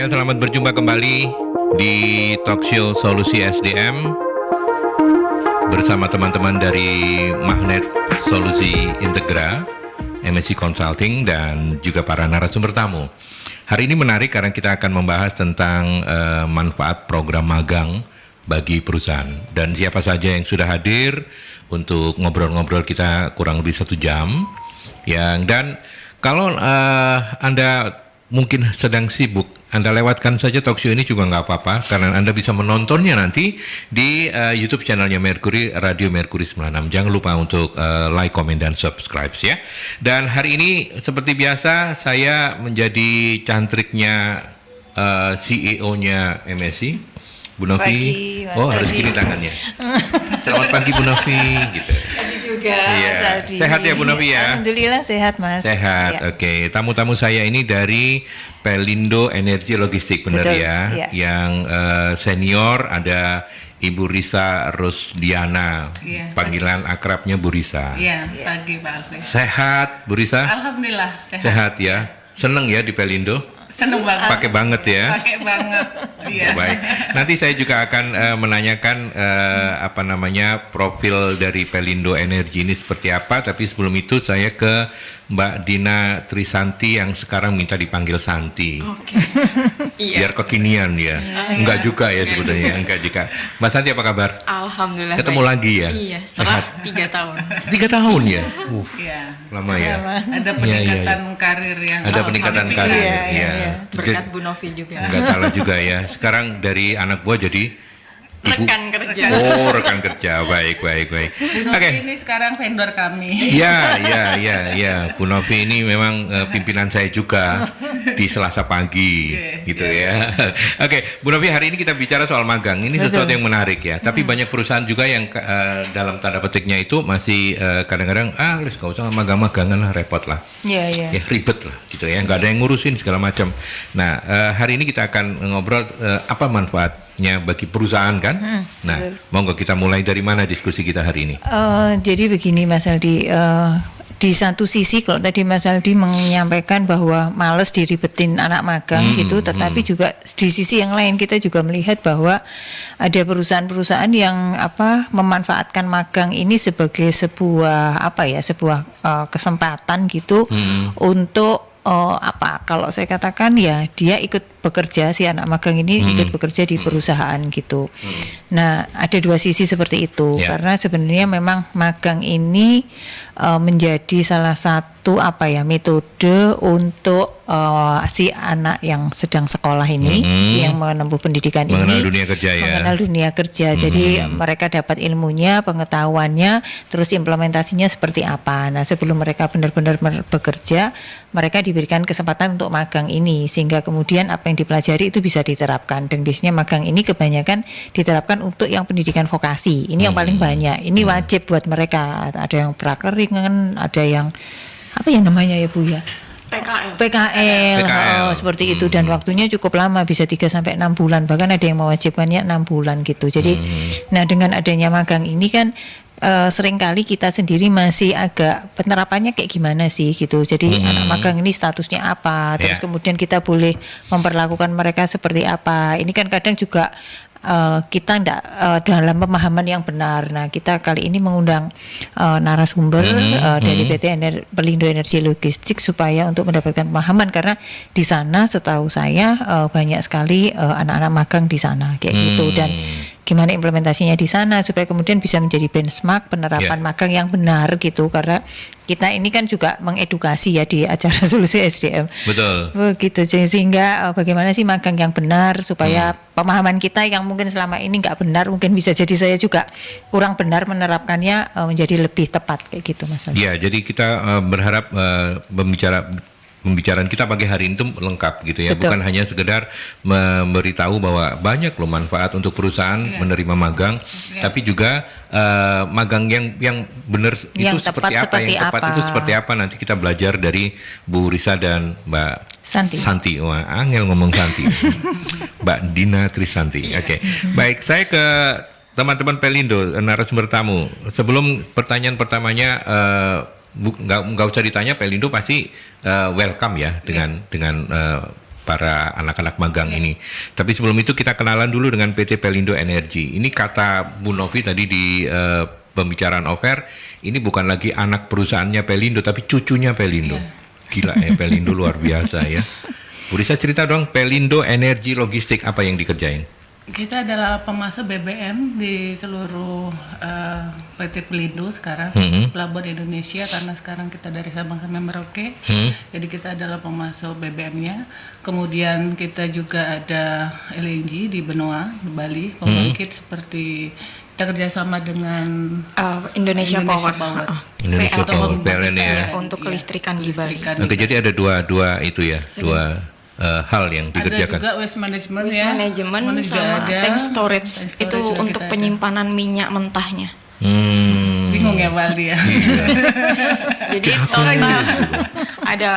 Ya, selamat berjumpa kembali di talk show Solusi SDM bersama teman-teman dari Magnet Solusi Integra, MSC Consulting, dan juga para narasumber tamu. Hari ini menarik karena kita akan membahas tentang manfaat program magang bagi perusahaan. Dan siapa saja yang sudah hadir untuk ngobrol-ngobrol kita kurang lebih 1 jam. Dan kalau Anda mungkin sedang sibuk, Anda lewatkan saja talk show ini juga nggak apa-apa, karena Anda bisa menontonnya nanti di YouTube channelnya Mercury, Radio Mercury 96. Jangan lupa untuk like, comment, dan subscribe ya. Dan hari ini seperti biasa saya menjadi cantriknya CEO-nya MSC, Bu Novi. Harus gini tangannya. Selamat pagi Bu Novi, gitu. Juga, iya. Sehat ya Bu Novi ya? Alhamdulillah sehat Mas. Sehat, ya. Oke. Tamu-tamu saya ini dari Pelindo Energi Logistik, benar ya? Yang senior ada Ibu Risa Rusdiana, panggilan akrabnya Bu Risa. Iya, pagi Pak Alfred. Sehat Bu Risa? Alhamdulillah sehat. Sehat ya? Seneng ya di Pelindo? Seneng banget. Pakai banget ya? Pakai banget. Iya. Baik. Nanti saya juga akan menanyakan profil dari Pelindo Energi ini seperti apa. Tapi sebelum itu saya ke Mbak Dina Trisanti yang sekarang minta dipanggil Santi. Oke. Biar kekinian ya. Enggak juga ya sebetulnya. Enggak juga. Mbak Santi apa kabar? Alhamdulillah. Ketemu baik. lagi ya? Iya, setelah 3 tahun. 3 tahun ya? Iya. Lama ya? Ada peningkatan karir yang Ada peningkatan karir. Iya. Berkat Bu Novi juga. Enggak salah juga ya. Sekarang dari anak buah jadi ibu. Rekan kerja. Oh, rekan kerja. Baik. Bu Novi ini sekarang vendor kami. Ya. Bu Novi ini memang pimpinan saya juga di Selasa pagi, gitu ya. Oke, Bu Novi, hari ini kita bicara soal magang. Ini sesuatu yang menarik ya. Tapi banyak perusahaan juga yang dalam tanda petiknya itu masih kadang-kadang nggak usah magang-magangan lah, repot lah. Iya. Ya ribet lah, gitu ya. Nggak ada yang ngurusin segala macam. Nah, hari ini kita akan ngobrol apa manfaatnya bagi perusahaan kan? Nah, monggo kita mulai dari mana diskusi kita hari ini? Jadi begini Mas Aldi, di satu sisi kalau tadi Mas Aldi menyampaikan bahwa males diribetin anak magang gitu, tetapi juga di sisi yang lain kita juga melihat bahwa ada perusahaan-perusahaan yang memanfaatkan magang ini sebagai sebuah kesempatan gitu untuk kalau saya katakan ya dia ikut bekerja, si anak magang ini ikut bekerja di perusahaan gitu. Nah, ada dua sisi seperti itu karena sebenarnya memang magang ini menjadi salah satu metode untuk si anak yang sedang sekolah ini yang menempuh pendidikan mengenal ini dunia kerja ya. Mengenal dunia kerja. Jadi mereka dapat ilmunya, pengetahuannya, terus implementasinya seperti apa. Nah, sebelum mereka benar-benar bekerja, mereka diberikan kesempatan untuk magang ini sehingga kemudian apa yang dipelajari itu bisa diterapkan. Dan biasanya magang ini kebanyakan diterapkan untuk yang pendidikan vokasi. Ini yang paling banyak. Ini wajib buat mereka. Ada yang prakeringan, ada yang namanya ya Bu ya? PKL. Seperti itu, dan waktunya cukup lama, bisa 3-6 bulan, bahkan ada yang mewajibkannya 6 bulan gitu. Jadi nah dengan adanya magang ini kan seringkali kita sendiri masih agak penerapannya kayak gimana sih gitu. Jadi anak magang ini statusnya apa, terus kemudian kita boleh memperlakukan mereka seperti apa. Ini kan kadang juga kita tidak dalam pemahaman yang benar. Nah, kita kali ini mengundang narasumber dari PT Pelindo Energi Logistik supaya untuk mendapatkan pemahaman, karena di sana setahu saya banyak sekali anak-anak magang di sana kayak gitu, dan gimana implementasinya di sana supaya kemudian bisa menjadi benchmark penerapan magang yang benar gitu, karena kita ini kan juga mengedukasi ya di acara Solusi SDM. Betul. Begitu, sehingga bagaimana sih magang yang benar supaya pemahaman kita yang mungkin selama ini nggak benar, mungkin bisa jadi saya juga kurang benar menerapkannya menjadi lebih tepat kayak gitu Mas. Ya, jadi kita berharap pembicaraan kita pagi hari ini itu lengkap gitu ya. Betul. Bukan hanya sekedar memberitahu bahwa banyak loh manfaat untuk perusahaan menerima magang, tapi juga magang yang benar itu seperti apa, yang tepat itu seperti apa. Nanti kita belajar dari Bu Risa dan Mbak Santi. Wah, angel ngomong Santi. Mbak Dina Trisanti. Oke. Baik, saya ke teman-teman Pelindo, narasumber tamu. Sebelum pertanyaan pertamanya, nggak usah ditanya, Pelindo pasti welcome ya dengan para anak-anak magang ini. Tapi sebelum itu kita kenalan dulu dengan PT Pelindo Energi. Ini kata Bu Novi tadi di pembicaraan off-air, ini bukan lagi anak perusahaannya Pelindo, tapi cucunya Pelindo. Gila ya, Pelindo luar biasa ya. Bu Risa cerita dong, Pelindo Energi Logistik apa yang dikerjain? Kita adalah pemasok BBM di seluruh PT Pelindo sekarang, Pelabuhan Indonesia, karena sekarang kita dari Sabang sampai Merauke. Jadi kita adalah pemasok BBM-nya. Kemudian kita juga ada LNG di Benoa, di Bali, pembangkit seperti kita kerjasama dengan Indonesia Power. Indonesia Power, PLN ya. Untuk kelistrikan di Bali. Oke, jadi ada dua itu ya, dua hal yang Ada dikerjakan. juga waste management Waste ya. management Juga sama ada. tank storage, Tank itu juga untuk kita ada. penyimpanan minyak mentahnya. Bingung ya Valdi ya. Jadi total ada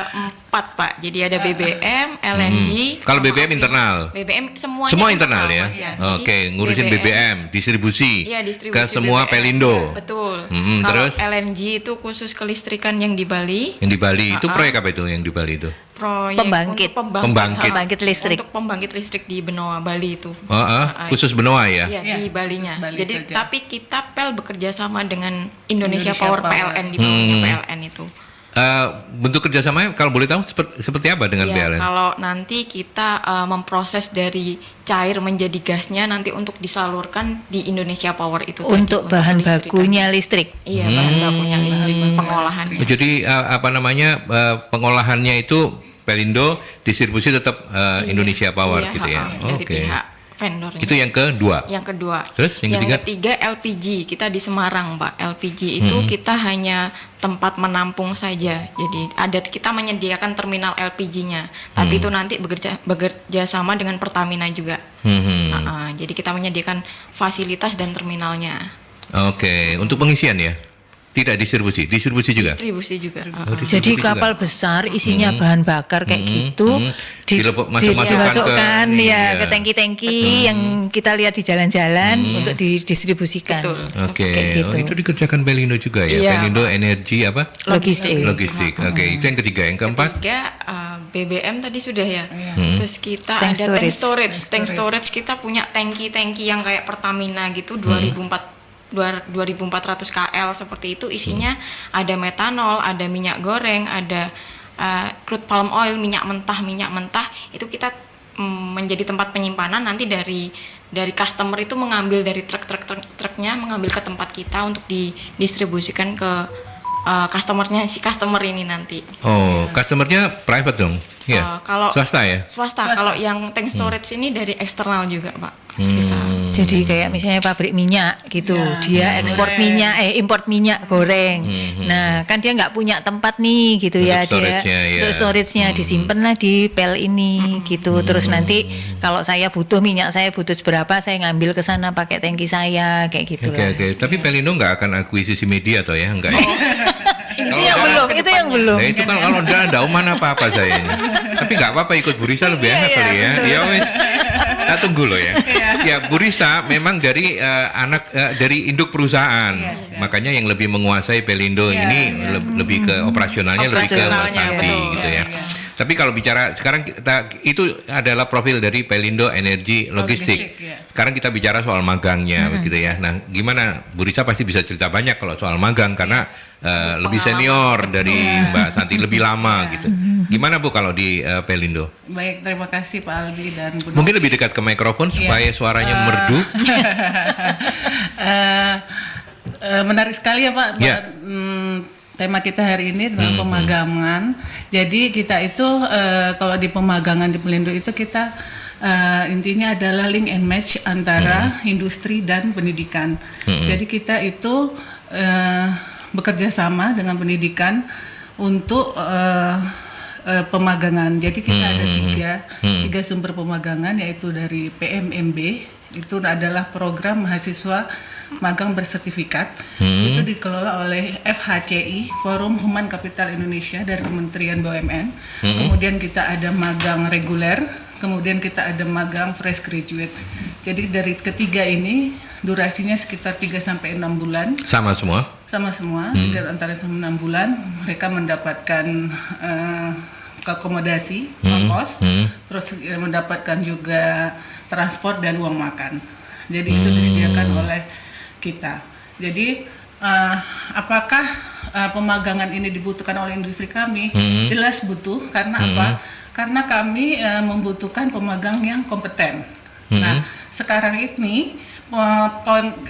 4 Pak. Jadi ada BBM, LNG. Kalau sama BBM api. internal. BBM semuanya Semua internal ya. Mas, Jadi Oke, ngurusin BBM, distribusi, Iya, distribusi ke semua BBM. Pelindo. Betul. Mm-mm, Kalau terus? LNG itu khusus kelistrikan yang di Bali. Yang di Bali itu proyek apa itu yang di Bali itu? Proyek Pembangkit. untuk Pembangkit listrik. Untuk pembangkit listrik di Benoa Bali itu. Khusus Benoa ya. Iya, Iya, di Balinya. khusus Bali Jadi saja. tapi kita PEL bekerja sama dengan Indonesia, Indonesia Power, Power. PLN di bawahnya PLN itu. Bentuk kerjasamanya kalau boleh tahu seperti apa dengan Iya, PLN? kalau nanti kita memproses dari cair menjadi gasnya nanti untuk disalurkan di Indonesia Power itu tadi, Untuk bahan kelistrikan. bakunya listrik. Iya, bahan bakunya listrik, pengolahannya. Jadi pengolahannya itu Pelindo, distribusi tetap Indonesia Power Iya, gitu ya. dari pihak vendornya. Itu yang kedua. Yang kedua. Terus yang ketiga LPG. Kita di Semarang, Pak. LPG itu kita hanya tempat menampung saja. Jadi kita menyediakan terminal LPG-nya. Tapi itu nanti bekerja sama dengan Pertamina juga. Jadi kita menyediakan fasilitas dan terminalnya. Oke, untuk pengisian ya? Tidak distribusi juga? Distribusi juga. Jadi kapal besar isinya bahan bakar kayak gitu Masuk-masukkan dimasukkan ke- ya iya. ke tangki-tangki yang kita lihat di jalan-jalan untuk didistribusikan. Betul. Oke, Kayak gitu. itu dikerjakan Pelindo juga ya? Iya, Pelindo Energi apa? Logistik. Logistik. Oke, itu yang ketiga. Yang keempat? Ketiga, BBM tadi sudah ya. Terus kita Tank ada tank storage. storage. Tank storage kita punya tangki-tangki yang kayak Pertamina gitu 2400 KL seperti itu, isinya ada metanol, ada minyak goreng, ada crude palm oil, minyak mentah itu kita menjadi tempat penyimpanan. Nanti dari customer itu mengambil dari truk-truknya mengambil ke tempat kita untuk didistribusikan ke customernya, si customer ini nanti. Oh, customernya private dong? Iya. Kalau Swasta ya? Swasta. Kalau yang tank storage ini dari eksternal juga, Pak. Kita. Jadi kayak misalnya pabrik minyak gitu, dia ekspor minyak, import minyak goreng. Nah, kan dia nggak punya tempat nih gitu Untuk ya, storage-nya, dia ya. untuk storage-nya disimpanlah di PEL ini gitu. Terus nanti kalau saya butuh minyak, saya butuh seberapa, saya ngambil ke sana pakai tangki saya kayak gitu lah. Oke. Tapi Pelindo nggak akan akuisisi media atau ya? Enggak ya? Itu yang belum, itu yang belum. Nah, itu kan kalau enggak mana apa-apa saya ini. Tapi nggak apa-apa, ikut Bu Risa lebih enak kali ya. Ya wes. Kita tunggu loh ya. Ya, Bu Risa memang dari dari induk perusahaan. Makanya yang lebih menguasai Pelindo ini lebih ke operasionalnya, lebih ke Mbak Operasionalnya, Santi betul. gitu ya. Tapi kalau bicara sekarang itu adalah profil dari Pelindo Energi Logistik. Sekarang kita bicara soal magangnya begitu ya. Nah, gimana Bu Risa pasti bisa cerita banyak kalau soal magang karena lebih senior dari Mbak Santi, lebih lama gitu. Gimana Bu kalau di Pelindo? Baik, terima kasih Pak Aldi dan Bu Mungkin lebih dekat ke mikrofon supaya suaranya merdu. Menarik sekali ya Pak. Ya. Tema kita hari ini tentang pemagangan. Jadi kita itu kalau di pemagangan di Pelindo itu kita intinya adalah link and match antara industri dan pendidikan. Jadi kita itu bekerja sama dengan pendidikan untuk pemagangan. Jadi kita ada tiga sumber pemagangan, yaitu dari PMMB, itu adalah program mahasiswa magang bersertifikat. Itu dikelola oleh FHCI, Forum Human Capital Indonesia, dari Kementerian BUMN. Kemudian kita ada magang reguler, kemudian kita ada magang fresh graduate. Jadi dari ketiga ini durasinya sekitar 3 sampai 6 bulan. Sama semua? Sama semua, antara 6 bulan mereka mendapatkan akomodasi, ongkos, terus mendapatkan juga transport dan uang makan. Jadi itu disediakan oleh kita. Jadi apakah pemagangan ini dibutuhkan oleh industri kami? Jelas butuh. Karena apa? Karena kami membutuhkan pemagang yang kompeten. Nah, sekarang ini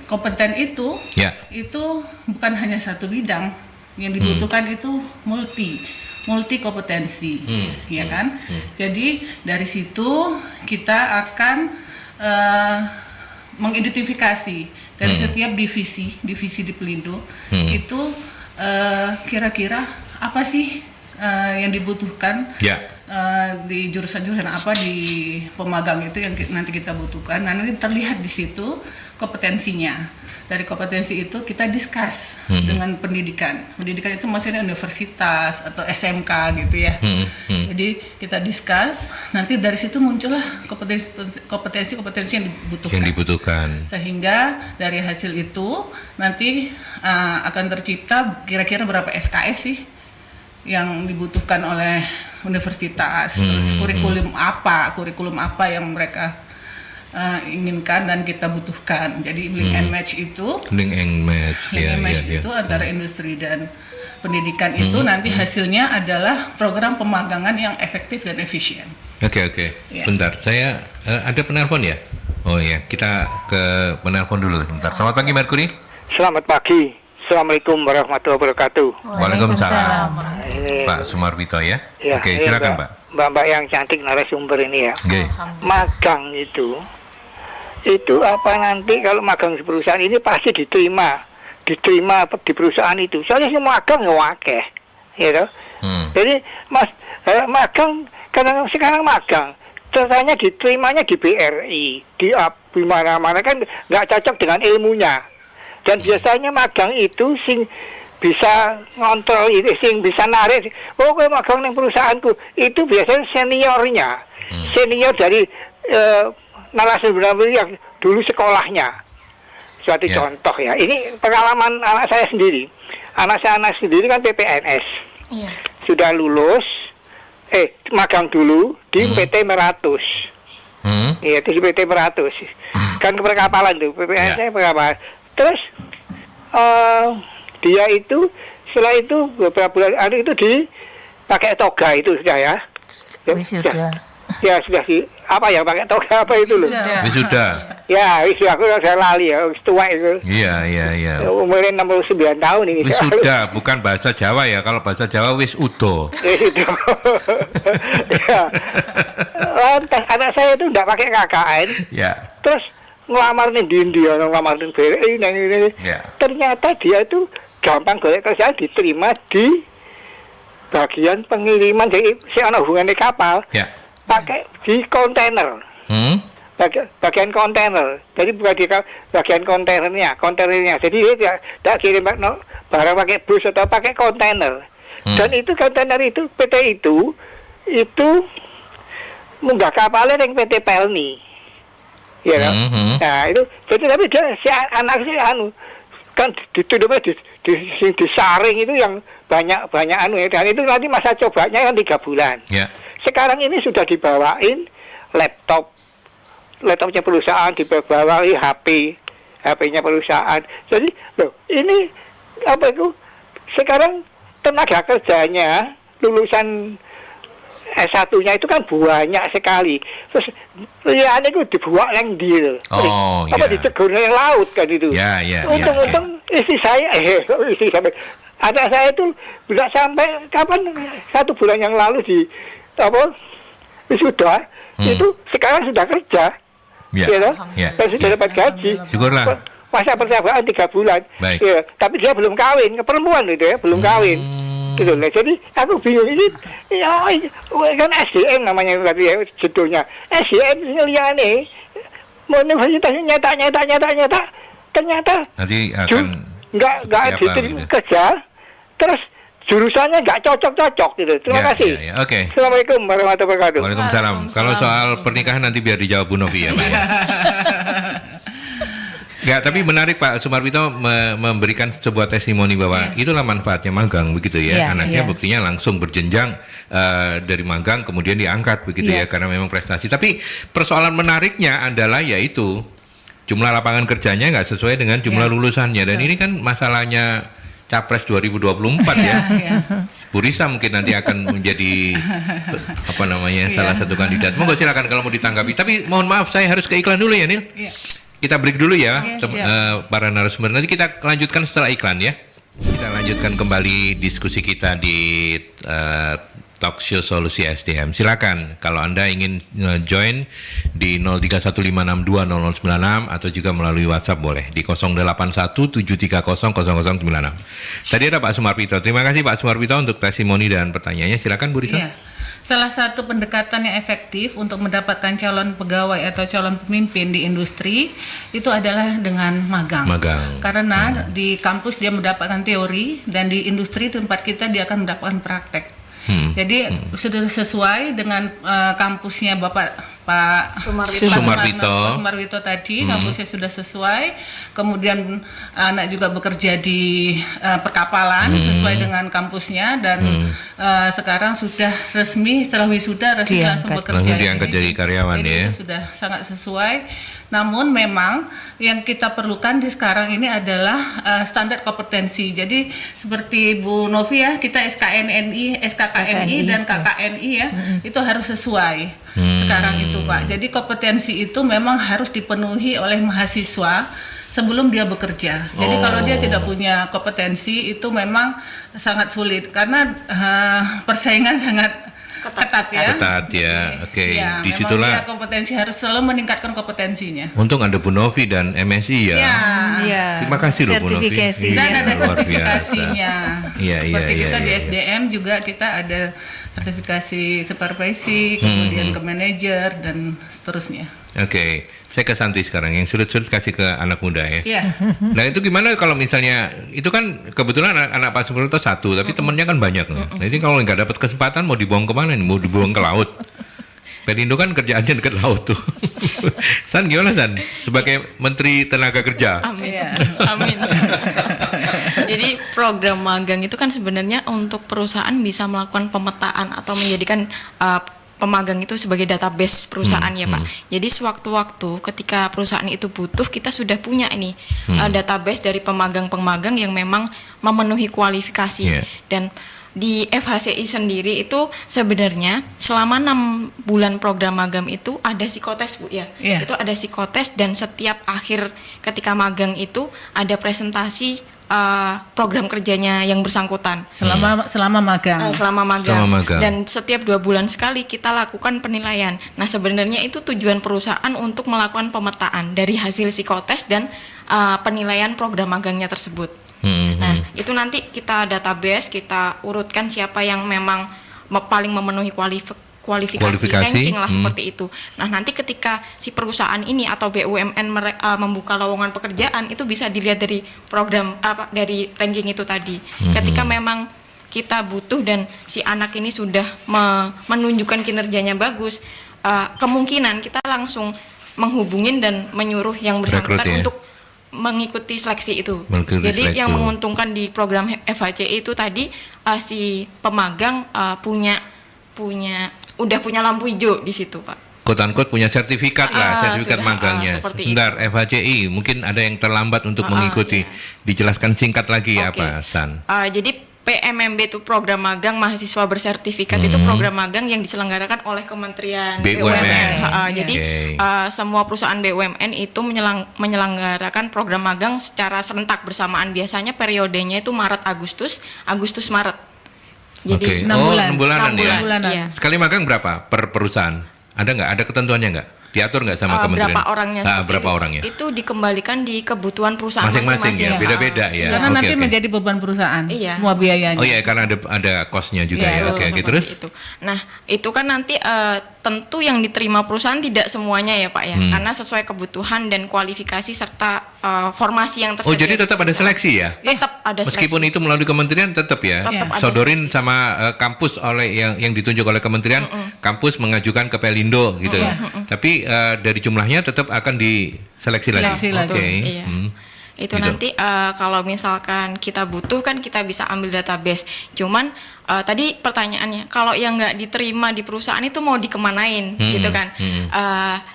kompeten itu bukan hanya satu bidang. Yang dibutuhkan itu multi kompetensi, ya kan? Jadi dari situ kita akan mengidentifikasi dari setiap divisi di Pelindo itu kira-kira apa sih yang dibutuhkan di jurusan-jurusan apa di pemagang itu yang nanti kita butuhkan. Nah, nanti terlihat di situ kompetensinya. Dari kompetensi itu kita discuss dengan pendidikan. Pendidikan itu maksudnya universitas atau SMK gitu ya. Jadi kita discuss, nanti dari situ muncullah kompetensi yang dibutuhkan. Sehingga dari hasil itu nanti akan tercipta kira-kira berapa SKS sih yang dibutuhkan oleh universitas. Terus kurikulum apa yang mereka inginkan dan kita butuhkan. Jadi link and match itu itu antara industri dan pendidikan itu nanti hasilnya adalah program pemagangan yang efektif dan efisien. Oke. Ya. Bentar, saya ada penelpon ya? Oh ya, kita ke penelpon dulu sebentar. Selamat pagi Merkuri. Selamat pagi. Assalamualaikum warahmatullahi wabarakatuh. Waalaikumsalam. Pak Sumarwito ya? Oke, silakan Pak. Mbak yang cantik narasumber ini ya. Magang itu apa nanti kalau magang di perusahaan ini pasti diterima di perusahaan itu. Soalnya semua magang akeh, ya toh. Jadi magang karena sekarang magang ternyata diterimanya di BRI, di mana-mana kan nggak cocok dengan ilmunya. Dan biasanya magang itu sing bisa ngontrol itu, sing bisa narik. Oh, gue magang di perusahaanku itu biasanya senior dari narasumber yang dulu sekolahnya. Suatu contoh ya. Ini pengalaman anak saya sendiri. Anak sendiri kan PPNS. Sudah lulus, magang dulu di PT Meratus. Iya, di PT Meratus. Kan perkapalan tuh, PPNS perkapalan. Terus dia itu setelah itu beberapa bulan itu dipakai toga itu sudah ya. Ya sudah sih pakai toga apa itu loh. Wisuda. Ya wisuda, aku udah lali ya, tua itu. Iya. Umurnya 69 tahun ini. Wisuda bukan bahasa Jawa ya. Kalau bahasa Jawa wisudo. Ya. Lantas anak saya itu enggak pakai KKN. Ya. Terus ngelamar nih di India, ngelamar di BRI ini. Ya. Ternyata dia itu gampang golek kerjaan, diterima di bagian pengiriman, jadi si anak hubungannya kapal. Ya. Pakai di kontainer, bagian kontainer. Jadi bukan di bagian kontainernya. Jadi dia tidak kirim barang pakai bus atau pakai kontainer. Dan itu kontainer itu PT itu munggah kapalnya yang PT Pelni, ya kan? Nah itu jadi tapi dia si anak kan ditudupnya disaring itu yang banyak ya, dan itu nanti masa cobanya kan 3 bulan. Yeah. Sekarang ini sudah dibawain laptopnya perusahaan, dibawain HP-nya perusahaan. Jadi ini apa itu? Sekarang tenaga kerjanya lulusan S1-nya itu kan banyak sekali. Terus liane itu dibuat yang deal. Ditegur yang laut kan itu. Untung istri saya anak saya itu tidak sampai kapan 1 bulan yang lalu di sudah itu sekarang sudah kerja. Dan sudah dapat gaji. Syukurlah. Masa percobaan 3 bulan. Ya, tapi dia belum kawin, perempuan itu ya, belum kawin. Gitu loh. Jadi aku bingung ini kan SDM namanya tadi ya judulnya. SDM liane universitasnya nyata ternyata nanti akan nggak diterima kerja, terus jurusannya nggak cocok gitu. Terima kasih. Oke. Assalamualaikum warahmatullahi wabarakatuh. Waalaikumsalam. Kalau soal pernikahan nanti biar dijawab Bu Novi ya Pak. Nggak, tapi menarik Pak Sumarwito memberikan sebuah testimoni bahwa itulah manfaatnya magang begitu ya. Anaknya buktinya langsung berjenjang dari magang kemudian diangkat begitu ya karena memang prestasi. Tapi persoalan menariknya adalah yaitu jumlah lapangan kerjanya nggak sesuai dengan jumlah lulusannya dan ini kan masalahnya Capres 2024 ya. Bu Risa mungkin nanti akan menjadi salah satu kandidat. Monggo silakan kalau mau ditanggapi. Tapi mohon maaf saya harus ke iklan dulu ya Nil. Kita break dulu ya para narasumber. Nanti kita lanjutkan setelah iklan ya. Kita lanjutkan kembali diskusi kita di Talk Show Solusi SDM. Silakan kalau Anda ingin join di 0315620096 atau juga melalui WhatsApp boleh di 0817300096. Tadi ada Pak Sumarwito. Terima kasih Pak Sumarwito untuk testimoni dan pertanyaannya. Silakan Bu Risa. Salah satu pendekatan yang efektif untuk mendapatkan calon pegawai atau calon pemimpin di industri itu adalah dengan magang. Karena di kampus dia mendapatkan teori dan di industri tempat kita dia akan mendapatkan praktek. Jadi sudah sesuai dengan kampusnya Pak Sumarwito tadi, kampusnya sudah sesuai. Kemudian anak juga bekerja di perkapalan sesuai dengan kampusnya dan sekarang sudah resmi setelah wisuda resmi langsung bekerja. Langsung diangkat jadi karyawan ya. Itu sudah sangat sesuai. Namun memang yang kita perlukan di sekarang ini adalah standar kompetensi. Jadi seperti Bu Novi ya, kita SKKNI dan KKNI ya, itu harus sesuai sekarang itu Pak. Jadi kompetensi itu memang harus dipenuhi oleh mahasiswa sebelum dia bekerja. Jadi kalau dia tidak punya kompetensi itu memang sangat sulit karena persaingan sangat ketat ya. Oke. Ya, disitulah dia kompetensi harus selalu meningkatkan kompetensinya. Untung ada Bu Novi dan MSI ya. Terima kasih loh Bu Novi. Dan ada sertifikasinya. Seperti kita di iya. SDM juga kita ada sertifikasi supervisi, kemudian ke manajer dan seterusnya. Oke. Saya ke Santi sekarang, yang sulit-sulit kasih ke anak muda ya. Nah itu gimana kalau misalnya, itu kan kebetulan anak Pak Sumarwito satu, tapi temennya kan banyak. Jadi kalau nggak dapat kesempatan mau dibuang kemana nih? Mau dibuang ke laut? Pelindo kan kerjaannya dekat laut tuh. San gimana San? Sebagai Menteri Tenaga Kerja. Amin. Jadi program magang itu kan sebenarnya untuk perusahaan bisa melakukan pemetaan atau menjadikan pemagang itu sebagai database perusahaan ya Pak. Jadi sewaktu-waktu ketika perusahaan itu butuh, kita sudah punya ini database dari pemagang-pemagang yang memang memenuhi kualifikasi. Dan di FHCI sendiri itu sebenarnya selama 6 bulan program magang itu ada psikotes Bu ya. Itu ada psikotes dan setiap akhir ketika magang itu ada presentasi program kerjanya yang bersangkutan selama magang. Dan setiap 2 bulan sekali kita lakukan penilaian. Nah sebenarnya itu tujuan perusahaan untuk melakukan pemetaan dari hasil psikotes dan penilaian program magangnya tersebut. Nah itu nanti kita database, kita urutkan siapa yang memang paling memenuhi kualifikasi ranking lah seperti itu. Nah nanti ketika si perusahaan ini atau BUMN membuka lowongan pekerjaan itu bisa dilihat dari program dari ranking itu tadi. Ketika memang kita butuh dan si anak ini sudah menunjukkan kinerjanya bagus, kemungkinan kita langsung menghubungin dan menyuruh yang bersangkutan untuk mengikuti seleksi itu. Jadi yang menguntungkan di program FHCI itu tadi si pemagang udah punya lampu hijau di situ Pak. Quote-unquote punya sertifikat sertifikat magangnya. Sebentar, FHCI mungkin ada yang terlambat untuk mengikuti. Dijelaskan singkat lagi apa San? Jadi PMMB itu program magang mahasiswa bersertifikat itu program magang yang diselenggarakan oleh Kementerian BUMN. Jadi semua perusahaan BUMN itu menyelenggarakan program magang secara serentak bersamaan. Biasanya periodenya itu Maret Agustus Maret. Jadi 6 bulanan ya. Iya. Sekali magang berapa per perusahaan? Ada nggak? Ada ketentuannya nggak? Diatur nggak sama kementerian? Berapa orangnya? Itu dikembalikan di kebutuhan perusahaan masing-masing ya, beda-beda ya. Karena nanti menjadi beban perusahaan semua biayanya. Oh iya, karena ada cost-nya juga ya. Oke, terus? Itu. Nah, itu kan nanti tentu yang diterima perusahaan tidak semuanya ya Pak ya, karena sesuai kebutuhan dan kualifikasi serta formasi yang tersedia. Oh, jadi tetap ada seleksi ya? Tetap ada seleksi. Meskipun itu melalui kementerian tetap ya? Tetap ada Sodorin seleksi. sama kampus oleh yang ditunjuk oleh kementerian, kampus mengajukan ke Pelindo gitu. Tapi dari jumlahnya tetap akan diseleksi lagi. Seleksi lagi. Oke. Iya. Itu Gitu. nanti kalau misalkan kita butuh kan kita bisa ambil database. Cuman tadi pertanyaannya, kalau yang nggak diterima di perusahaan itu mau dikemanain, gitu kan?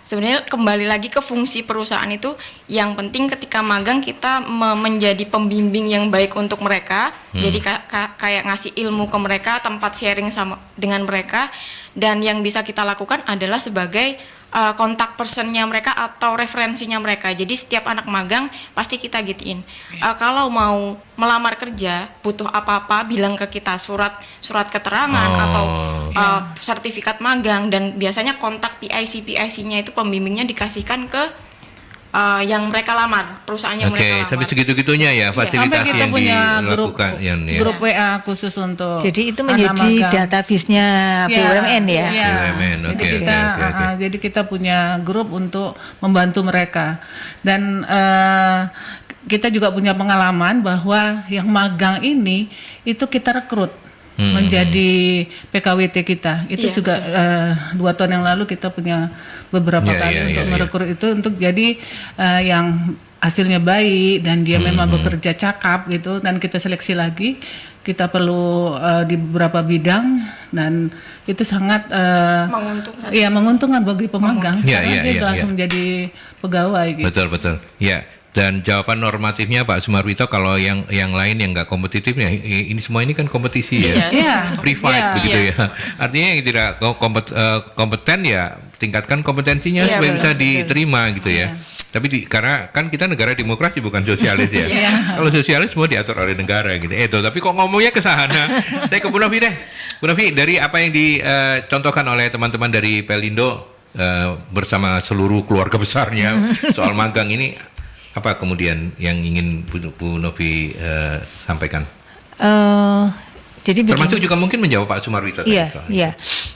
Sebenarnya kembali lagi ke fungsi perusahaan itu, yang penting ketika magang kita menjadi pembimbing yang baik untuk mereka. Jadi kayak ngasih ilmu ke mereka, tempat sharing sama dengan mereka, dan yang bisa kita lakukan adalah sebagai kontak personnya mereka atau referensinya mereka. Jadi setiap anak magang pasti kita gituin. Kalau mau melamar kerja, butuh apa-apa bilang ke kita, surat keterangan atau sertifikat magang, dan biasanya kontak PIC-nya itu pembimbingnya dikasihkan ke yang mereka lamar, perusahaan yang Oke, mereka lamar. sampai segitu-gitunya ya fasilitasi Sampai kita yang punya grup dilakukan. grup WA khusus untuk Jadi itu anak menjadi magang. database-nya Ya, BUMN ya. ya. BUMN, Jadi oke, kita, oke. jadi kita punya grup untuk membantu mereka, dan kita juga punya pengalaman bahwa yang magang ini itu kita rekrut menjadi PKWT kita. Itu Iya, juga 2 tahun yang lalu kita punya beberapa Iya, kali iya, untuk iya, merekrut itu untuk jadi yang hasilnya baik dan dia memang bekerja cakap gitu, dan kita seleksi lagi. Kita perlu di beberapa bidang, dan itu sangat Menguntungkan. ya menguntungkan bagi pemagang Iya, karena iya, dia iya, langsung jadi pegawai gitu. Betul. Ya. Dan jawaban normatifnya Pak Sumarwito, kalau yang lain yang nggak kompetitif ya, ini semua ini kan kompetisi ya. Iya. Free fight Iya. begitu ya. Artinya yang tidak kompeten ya tingkatkan kompetensinya Iya, supaya betul, bisa diterima gitu ya. Tapi karena kan kita negara demokrasi bukan sosialis ya. Kalau sosialis semua diatur oleh negara gitu. Tapi kok ngomongnya ke sana. Saya ke Bu Novi deh. Bu Novi, dari apa yang dicontohkan oleh teman-teman dari Pelindo bersama seluruh keluarga besarnya soal magang ini, apa kemudian yang ingin Bu Novi sampaikan? Jadi begini. Termasuk juga mungkin menjawab Pak Sumarwito tadi Iya, soal iya.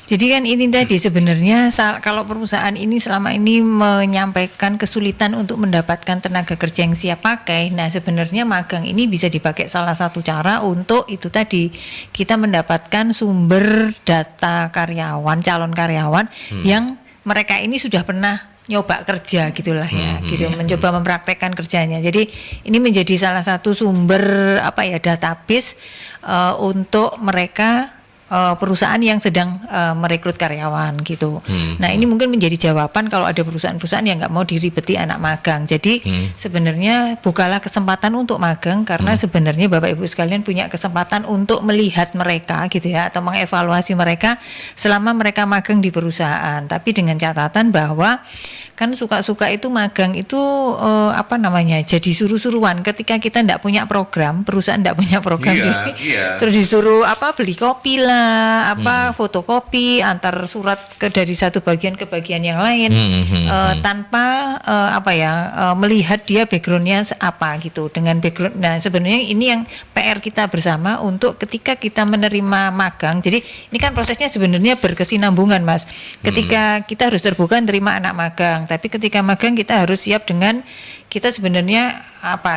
Jadi kan ini tadi sebenarnya kalau perusahaan ini selama ini menyampaikan kesulitan untuk mendapatkan tenaga kerja yang siap pakai, nah sebenarnya magang ini bisa dipakai salah satu cara untuk itu tadi, kita mendapatkan sumber data karyawan, calon karyawan yang mereka ini sudah pernah nyoba kerja gitulah ya, gitu, mencoba mempraktekkan kerjanya. Jadi ini menjadi salah satu sumber database untuk mereka perusahaan yang sedang merekrut karyawan gitu. Nah ini mungkin menjadi jawaban kalau ada perusahaan-perusahaan yang nggak mau diribeti anak magang. Jadi sebenarnya bukalah kesempatan untuk magang, karena sebenarnya Bapak Ibu sekalian punya kesempatan untuk melihat mereka gitu ya, atau mengevaluasi mereka selama mereka magang di perusahaan. Tapi dengan catatan bahwa kan suka-suka itu magang itu jadi suruh-suruan. Ketika kita nggak punya program, perusahaan nggak punya program, terus disuruh beli kopi lah, fotokopi, antar surat dari satu bagian ke bagian yang lain, tanpa melihat dia backgroundnya apa gitu, dengan background. Nah sebenarnya ini yang PR kita bersama untuk ketika kita menerima magang. Jadi ini kan prosesnya sebenarnya berkesinambungan, Mas. Ketika kita harus terbuka menerima anak magang, tapi ketika magang kita harus siap dengan kita sebenarnya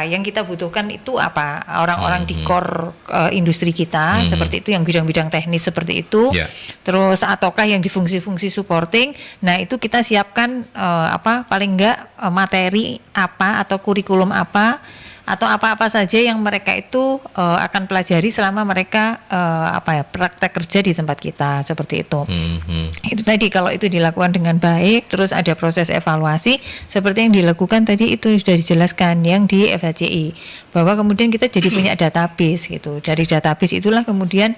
yang kita butuhkan itu orang-orang di core industri kita, seperti itu, yang bidang-bidang teknis seperti itu, terus ataukah yang di fungsi-fungsi supporting. Nah itu kita siapkan paling enggak materi atau kurikulum atau apa-apa saja yang mereka itu akan pelajari selama mereka praktek kerja di tempat kita, seperti itu. Itu tadi kalau itu dilakukan dengan baik, terus ada proses evaluasi seperti yang dilakukan tadi itu sudah dijelaskan yang di FHCI, bahwa kemudian kita jadi punya database gitu. Dari database itulah kemudian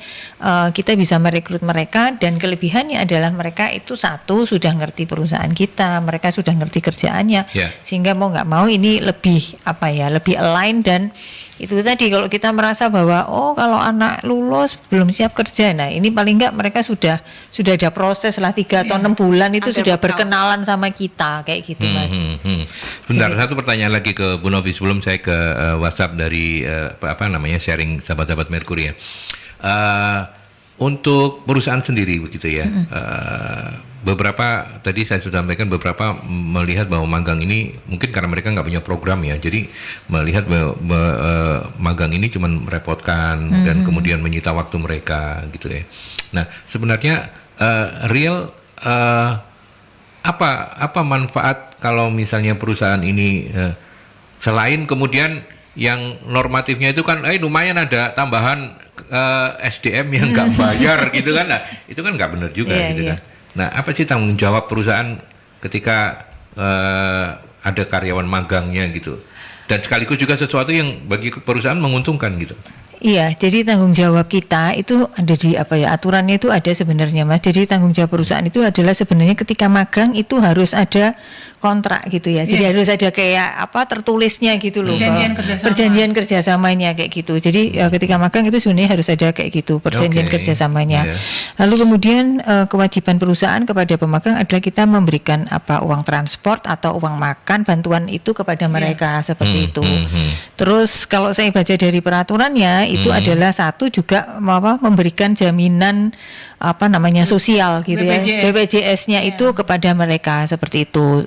kita bisa merekrut mereka, dan kelebihannya adalah mereka itu satu sudah ngerti perusahaan kita, mereka sudah ngerti kerjaannya, sehingga mau nggak mau ini lebih lebih align. Dan itu tadi kalau kita merasa bahwa kalau anak lulus belum siap kerja, nah ini paling nggak mereka sudah ada proses lah 3 atau 6 bulan itu sudah berkenalan sama kita kayak gitu, Mas. Bentar, satu pertanyaan lagi ke Bu Novi sebelum saya ke WhatsApp dari sharing sahabat-sahabat Merkuri ya. untuk perusahaan sendiri begitu ya. Beberapa tadi saya sudah sampaikan, beberapa melihat bahwa magang ini mungkin karena mereka nggak punya program ya, jadi melihat bahwa magang ini cuma merepotkan dan kemudian menyita waktu mereka gitu ya. Nah sebenarnya real apa manfaat kalau misalnya perusahaan ini selain kemudian yang normatifnya itu kan lumayan ada tambahan SDM yang nggak bayar gitu kan, nah itu kan nggak benar juga gitu kan. Nah, apa sih tanggung jawab perusahaan ketika ada karyawan magangnya gitu? Dan sekaligus juga sesuatu yang bagi perusahaan menguntungkan gitu. Iya, jadi tanggung jawab kita itu ada di aturannya itu ada sebenarnya Mas. Jadi tanggung jawab perusahaan itu adalah sebenarnya ketika magang itu harus ada kontrak gitu ya. Jadi harus ada kayak tertulisnya gitu loh. Perjanjian kerjasamanya kayak gitu. Jadi ketika magang itu sebenarnya harus ada kayak gitu perjanjian kerjasamanya. Lalu kemudian kewajiban perusahaan kepada pemagang adalah kita memberikan uang transport atau uang makan bantuan itu kepada mereka seperti itu. Terus kalau saya baca dari peraturannya itu adalah satu juga memberikan jaminan sosial gitu ya, BPJS-nya itu kepada mereka seperti itu.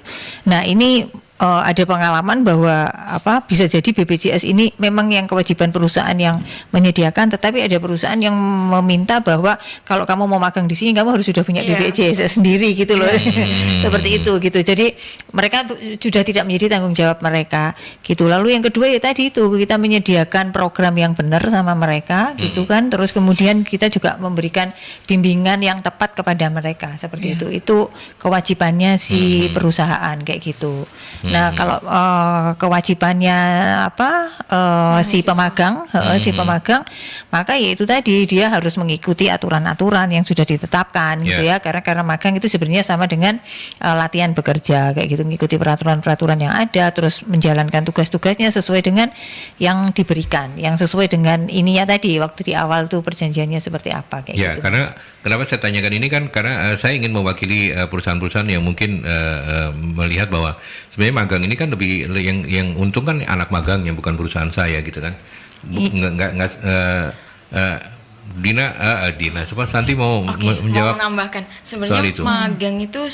Nah ini ada pengalaman bahwa bisa jadi BPJS ini memang yang kewajiban perusahaan yang menyediakan, tetapi ada perusahaan yang meminta bahwa kalau kamu mau magang di sini kamu harus sudah punya BPJS sendiri gitu loh. Seperti itu gitu. Jadi mereka sudah tidak menjadi tanggung jawab mereka gitu. Lalu yang kedua ya tadi itu kita menyediakan program yang benar sama mereka gitu kan. Terus kemudian kita juga memberikan bimbingan yang tepat kepada mereka seperti itu. Itu kewajibannya si perusahaan kayak gitu. Nah kalau kewajibannya si pemagang, maka ya itu tadi dia harus mengikuti aturan-aturan yang sudah ditetapkan gitu ya. Karena magang itu sebenarnya sama dengan latihan bekerja kayak gitu, mengikuti peraturan-peraturan yang ada, terus menjalankan tugas-tugasnya sesuai dengan yang diberikan, yang sesuai dengan ininya tadi waktu di awal tuh perjanjiannya seperti apa kayak gitu. Ya karena kenapa saya tanyakan ini kan karena saya ingin mewakili perusahaan-perusahaan yang mungkin melihat bahwa sebenarnya magang ini kan lebih yang untung kan anak magangnya bukan perusahaan saya gitu kan. Dina, nanti mau menjawab. Mau menambahkan, sebenarnya magang itu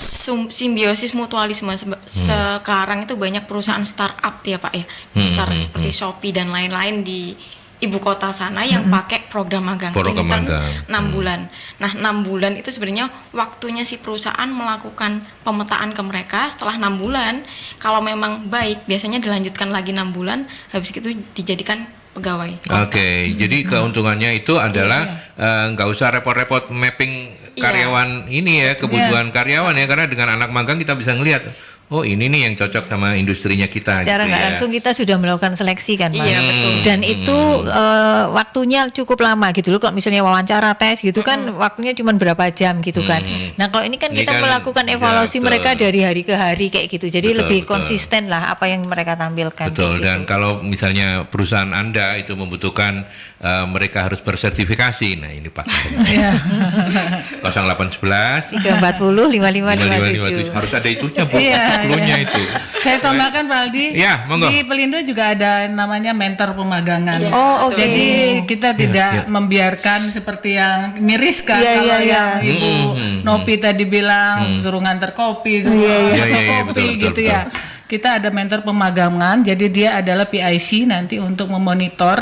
simbiosis mutualisme. Sekarang itu banyak perusahaan startup ya Pak ya, seperti Shopee dan lain-lain di ibu kota sana yang pakai program magang intern 6 bulan. Nah 6 bulan itu sebenarnya waktunya si perusahaan melakukan pemetaan ke mereka. Setelah 6 bulan kalau memang baik biasanya dilanjutkan lagi 6 bulan, habis itu dijadikan pegawai. Oke, jadi keuntungannya itu adalah nggak usah repot-repot mapping karyawan ini ya, kebutuhan karyawan ya, karena dengan anak magang kita bisa ngelihat oh ini nih yang cocok sama industrinya kita. Secara nggak langsung kita sudah melakukan seleksi kan Mas. Iya betul. Dan itu waktunya cukup lama gitu loh. Kalau misalnya wawancara tes gitu kan waktunya cuma berapa jam gitu kan. Nah kalau ini kan kita melakukan evaluasi mereka dari hari ke hari kayak gitu. Jadi lebih konsisten lah apa yang mereka tampilkan. Betul. Dan kalau misalnya perusahaan Anda itu membutuhkan mereka harus bersertifikasi. Nah ini Pak. 0811 340 5557. Harus ada itunya Bu. Klunya itu. Saya tambahkan Pak Aldi. Ya, monggo. Di Pelindo juga ada namanya mentor pemagangan. Jadi kita tidak membiarkan seperti yang miris kan kalau yang Ibu Nopi tadi bilang suruh nganter kopi, kopi gitu ya. Kita ada mentor pemagangan, jadi dia adalah PIC nanti untuk memonitor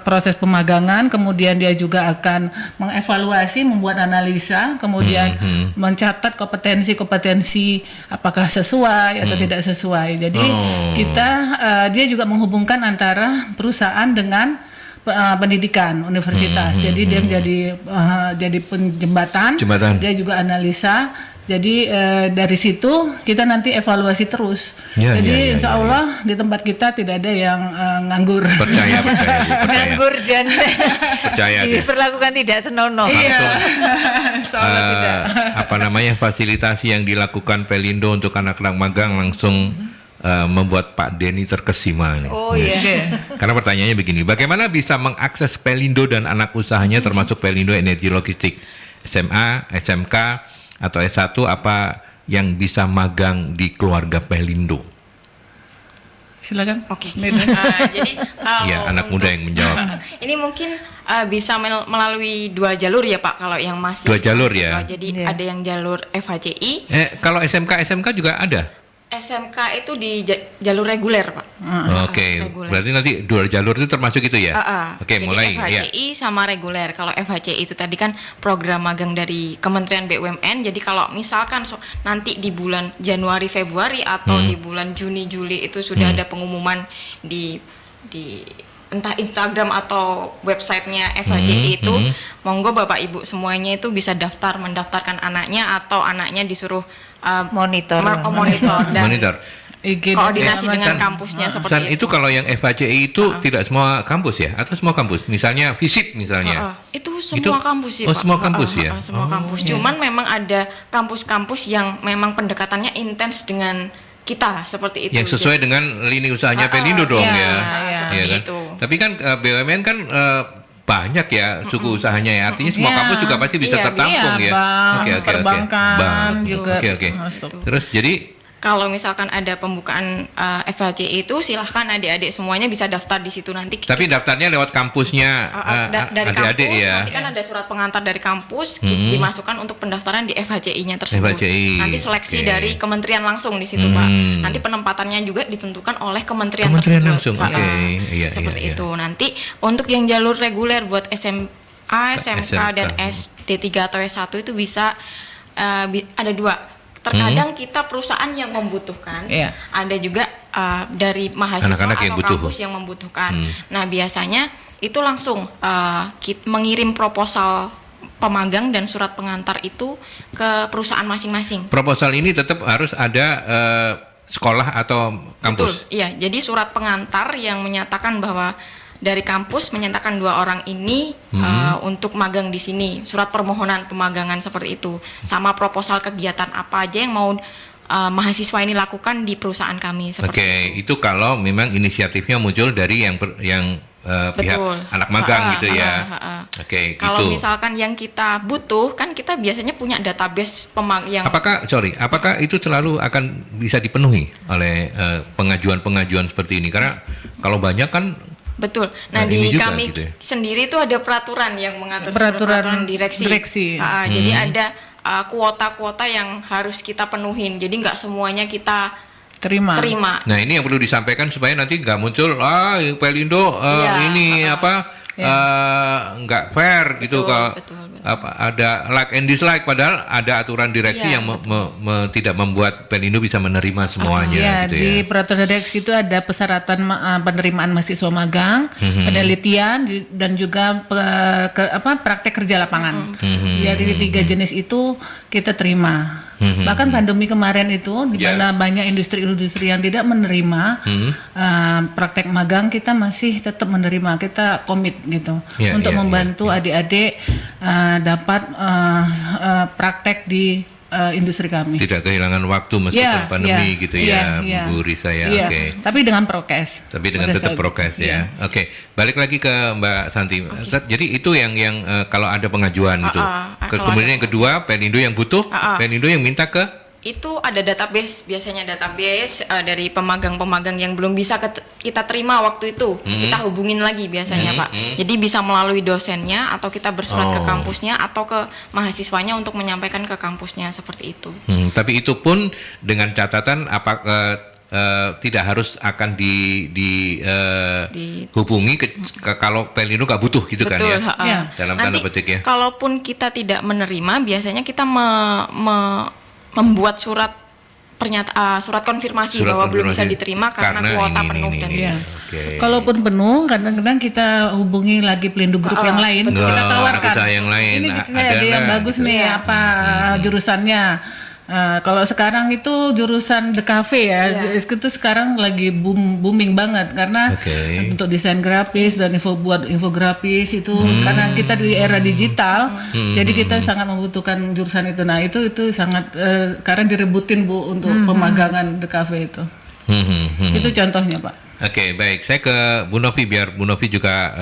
proses pemagangan, kemudian dia juga akan mengevaluasi, membuat analisa, kemudian mencatat kompetensi apakah sesuai atau tidak sesuai. Jadi dia juga menghubungkan antara perusahaan dengan pendidikan universitas. Jadi dia jadi penjembatan. Dia juga analisa. Jadi dari situ kita nanti evaluasi terus. Jadi insya Allah di tempat kita tidak ada yang nganggur. Percaya. Nganggur dan diperlakukan tidak senonoh. Fasilitasi yang dilakukan Pelindo untuk anak-anak magang langsung membuat Pak Denny terkesima nih. Karena pertanyaannya begini, bagaimana bisa mengakses Pelindo dan anak usahanya termasuk Pelindo Energi Logistik SMA, SMK atau S1, apa yang bisa magang di keluarga Pelindo? Silakan. Oke. Nida. Jadi kalau Ya, anak muda yang menjawab. ini mungkin bisa melalui 2 jalur ya Pak, kalau yang masih 2 jalur ya? Jadi Iya. ada yang jalur FHCI, Kalau SMK juga ada? SMK itu di jalur reguler Pak. Oke, reguler. berarti nanti 2 jalur itu termasuk itu ya? Oke, Jadi mulai. Ya. FHCI sama reguler. Kalau FHCI itu tadi kan program magang dari Kementerian BUMN. Jadi kalau misalkan nanti di bulan Januari Februari atau di bulan Juni Juli itu sudah ada pengumuman di entah Instagram atau websitenya FHCI itu, monggo Bapak Ibu semuanya itu bisa mendaftarkan anaknya atau anaknya disuruh Monitor. monitor dan Monitor. IG koordinasi dan dengan San- kampusnya seperti San, itu kalau yang FHCI itu tidak semua kampus ya? Atau semua kampus? Misalnya FISIP misalnya? Itu semua kampus ya, oh, Pak. semua kampus ya? Semua kampus. Cuman memang ada kampus-kampus yang memang pendekatannya intens dengan kita seperti itu. Yang sesuai dengan lini usahanya Pelindo dong iya, ya? seperti Iya kan? itu. Tapi kan BUMN kan banyak ya suku usahanya ya. Artinya semua Iya. kampus juga pasti bisa Iya, tertampung ya. bank, perbankan Bank. juga Oke. masuk. Terus jadi Kalau misalkan ada pembukaan FHCI itu silahkan adik-adik semuanya bisa daftar di situ nanti. tapi daftarnya lewat kampusnya Dari adik-adik kampus, ya. nanti kan ada surat pengantar dari kampus dimasukkan untuk pendaftaran di FHCI-nya tersebut. FHCI, Nanti seleksi oke. dari kementerian langsung di situ Pak. Nanti penempatannya juga ditentukan oleh kementerian Kementerian tersebut. langsung, oke. Iya, Seperti iya. itu. Nanti untuk yang jalur reguler buat SMA, SMK dan SMK. SD3 atau S1 itu bisa ada 2. Terkadang kita perusahaan yang membutuhkan, Iya. ada juga dari mahasiswa Anak-anak yang atau butuh. kampus yang membutuhkan. Nah biasanya itu langsung mengirim proposal pemagang dan surat pengantar itu ke perusahaan masing-masing. Proposal ini tetap harus ada sekolah atau kampus. Betul, iya. Jadi surat pengantar yang menyatakan bahwa dari kampus menyatakan 2 orang ini untuk magang di sini, surat permohonan pemagangan seperti itu, sama proposal kegiatan apa aja yang mau mahasiswa ini lakukan di perusahaan kami seperti Oke, itu kalau memang inisiatifnya muncul dari yang pihak Betul. anak magang gitu ya. Oke, Kalau gitu. misalkan yang kita butuh, kan kita biasanya punya database yang Apakah itu selalu akan bisa dipenuhi oleh pengajuan-pengajuan seperti ini? Karena kalau banyak kan betul. Nah, Nah, ini di juga kami gitu ya. sendiri itu ada peraturan yang mengatur Peraturan direksi. direksi. Jadi ada kuota-kuota yang harus kita penuhin. Jadi nggak semuanya kita terima. Nah, ini yang perlu disampaikan supaya nanti nggak muncul Pelindo Iya, ini nggak fair gitu Betul. ada like and dislike padahal ada aturan direksi Iya, yang tidak membuat Pelindo bisa menerima semuanya Ya, gitu di ya. peraturan direksi itu ada persyaratan penerimaan mahasiswa magang, penelitian dan juga praktek kerja lapangan. Jadi 3 jenis itu kita terima. Bahkan pandemi kemarin itu di mana banyak industri-industri yang tidak menerima praktek magang, kita masih tetap menerima, kita komit gitu untuk membantu adik-adik dapat praktek di industri kami. Tidak kehilangan waktu meskipun pandemi gitu ya, Bu Risa ya. Iya, Oke. tapi dengan prokes. Tapi dengan Pada tetap saat prokes itu. ya. Oke, balik lagi ke Mbak Santi. Jadi itu yang kalau ada pengajuan gitu. kalau Kemudian ada yang kedua, Pelindo yang butuh, Pelindo yang minta ke itu ada database, biasanya database dari pemagang-pemagang yang belum bisa kita terima waktu itu, kita hubungin lagi biasanya Pak. Jadi bisa melalui dosennya atau kita bersurat ke kampusnya atau ke mahasiswanya untuk menyampaikan ke kampusnya seperti itu. Tapi itu pun dengan catatan tidak harus akan dihubungi kalau Pelindo nggak butuh gitu kan ya. Ya. Dalam tanda petik ya. Kalaupun kita tidak menerima, biasanya kita membuat surat surat konfirmasi bahwa belum bisa diterima karena kuota penuh dan Oke. Kalaupun penuh, kadang-kadang kita hubungi lagi Pelindo Group yang lain, betul. kita tawarkan. Anak usaha yang lain. Ini gitu, saya ada yang bagus nih, apa jurusannya. Kalau sekarang itu jurusan The Cafe ya, itu sekarang lagi booming banget karena untuk desain grafis dan infografis itu karena kita di era digital, jadi kita sangat membutuhkan jurusan itu. Nah itu sangat sekarang direbutin Bu untuk pemagangan The Cafe itu. Itu contohnya Pak. Oke, baik. Saya ke Bu Novi biar Bu Novi juga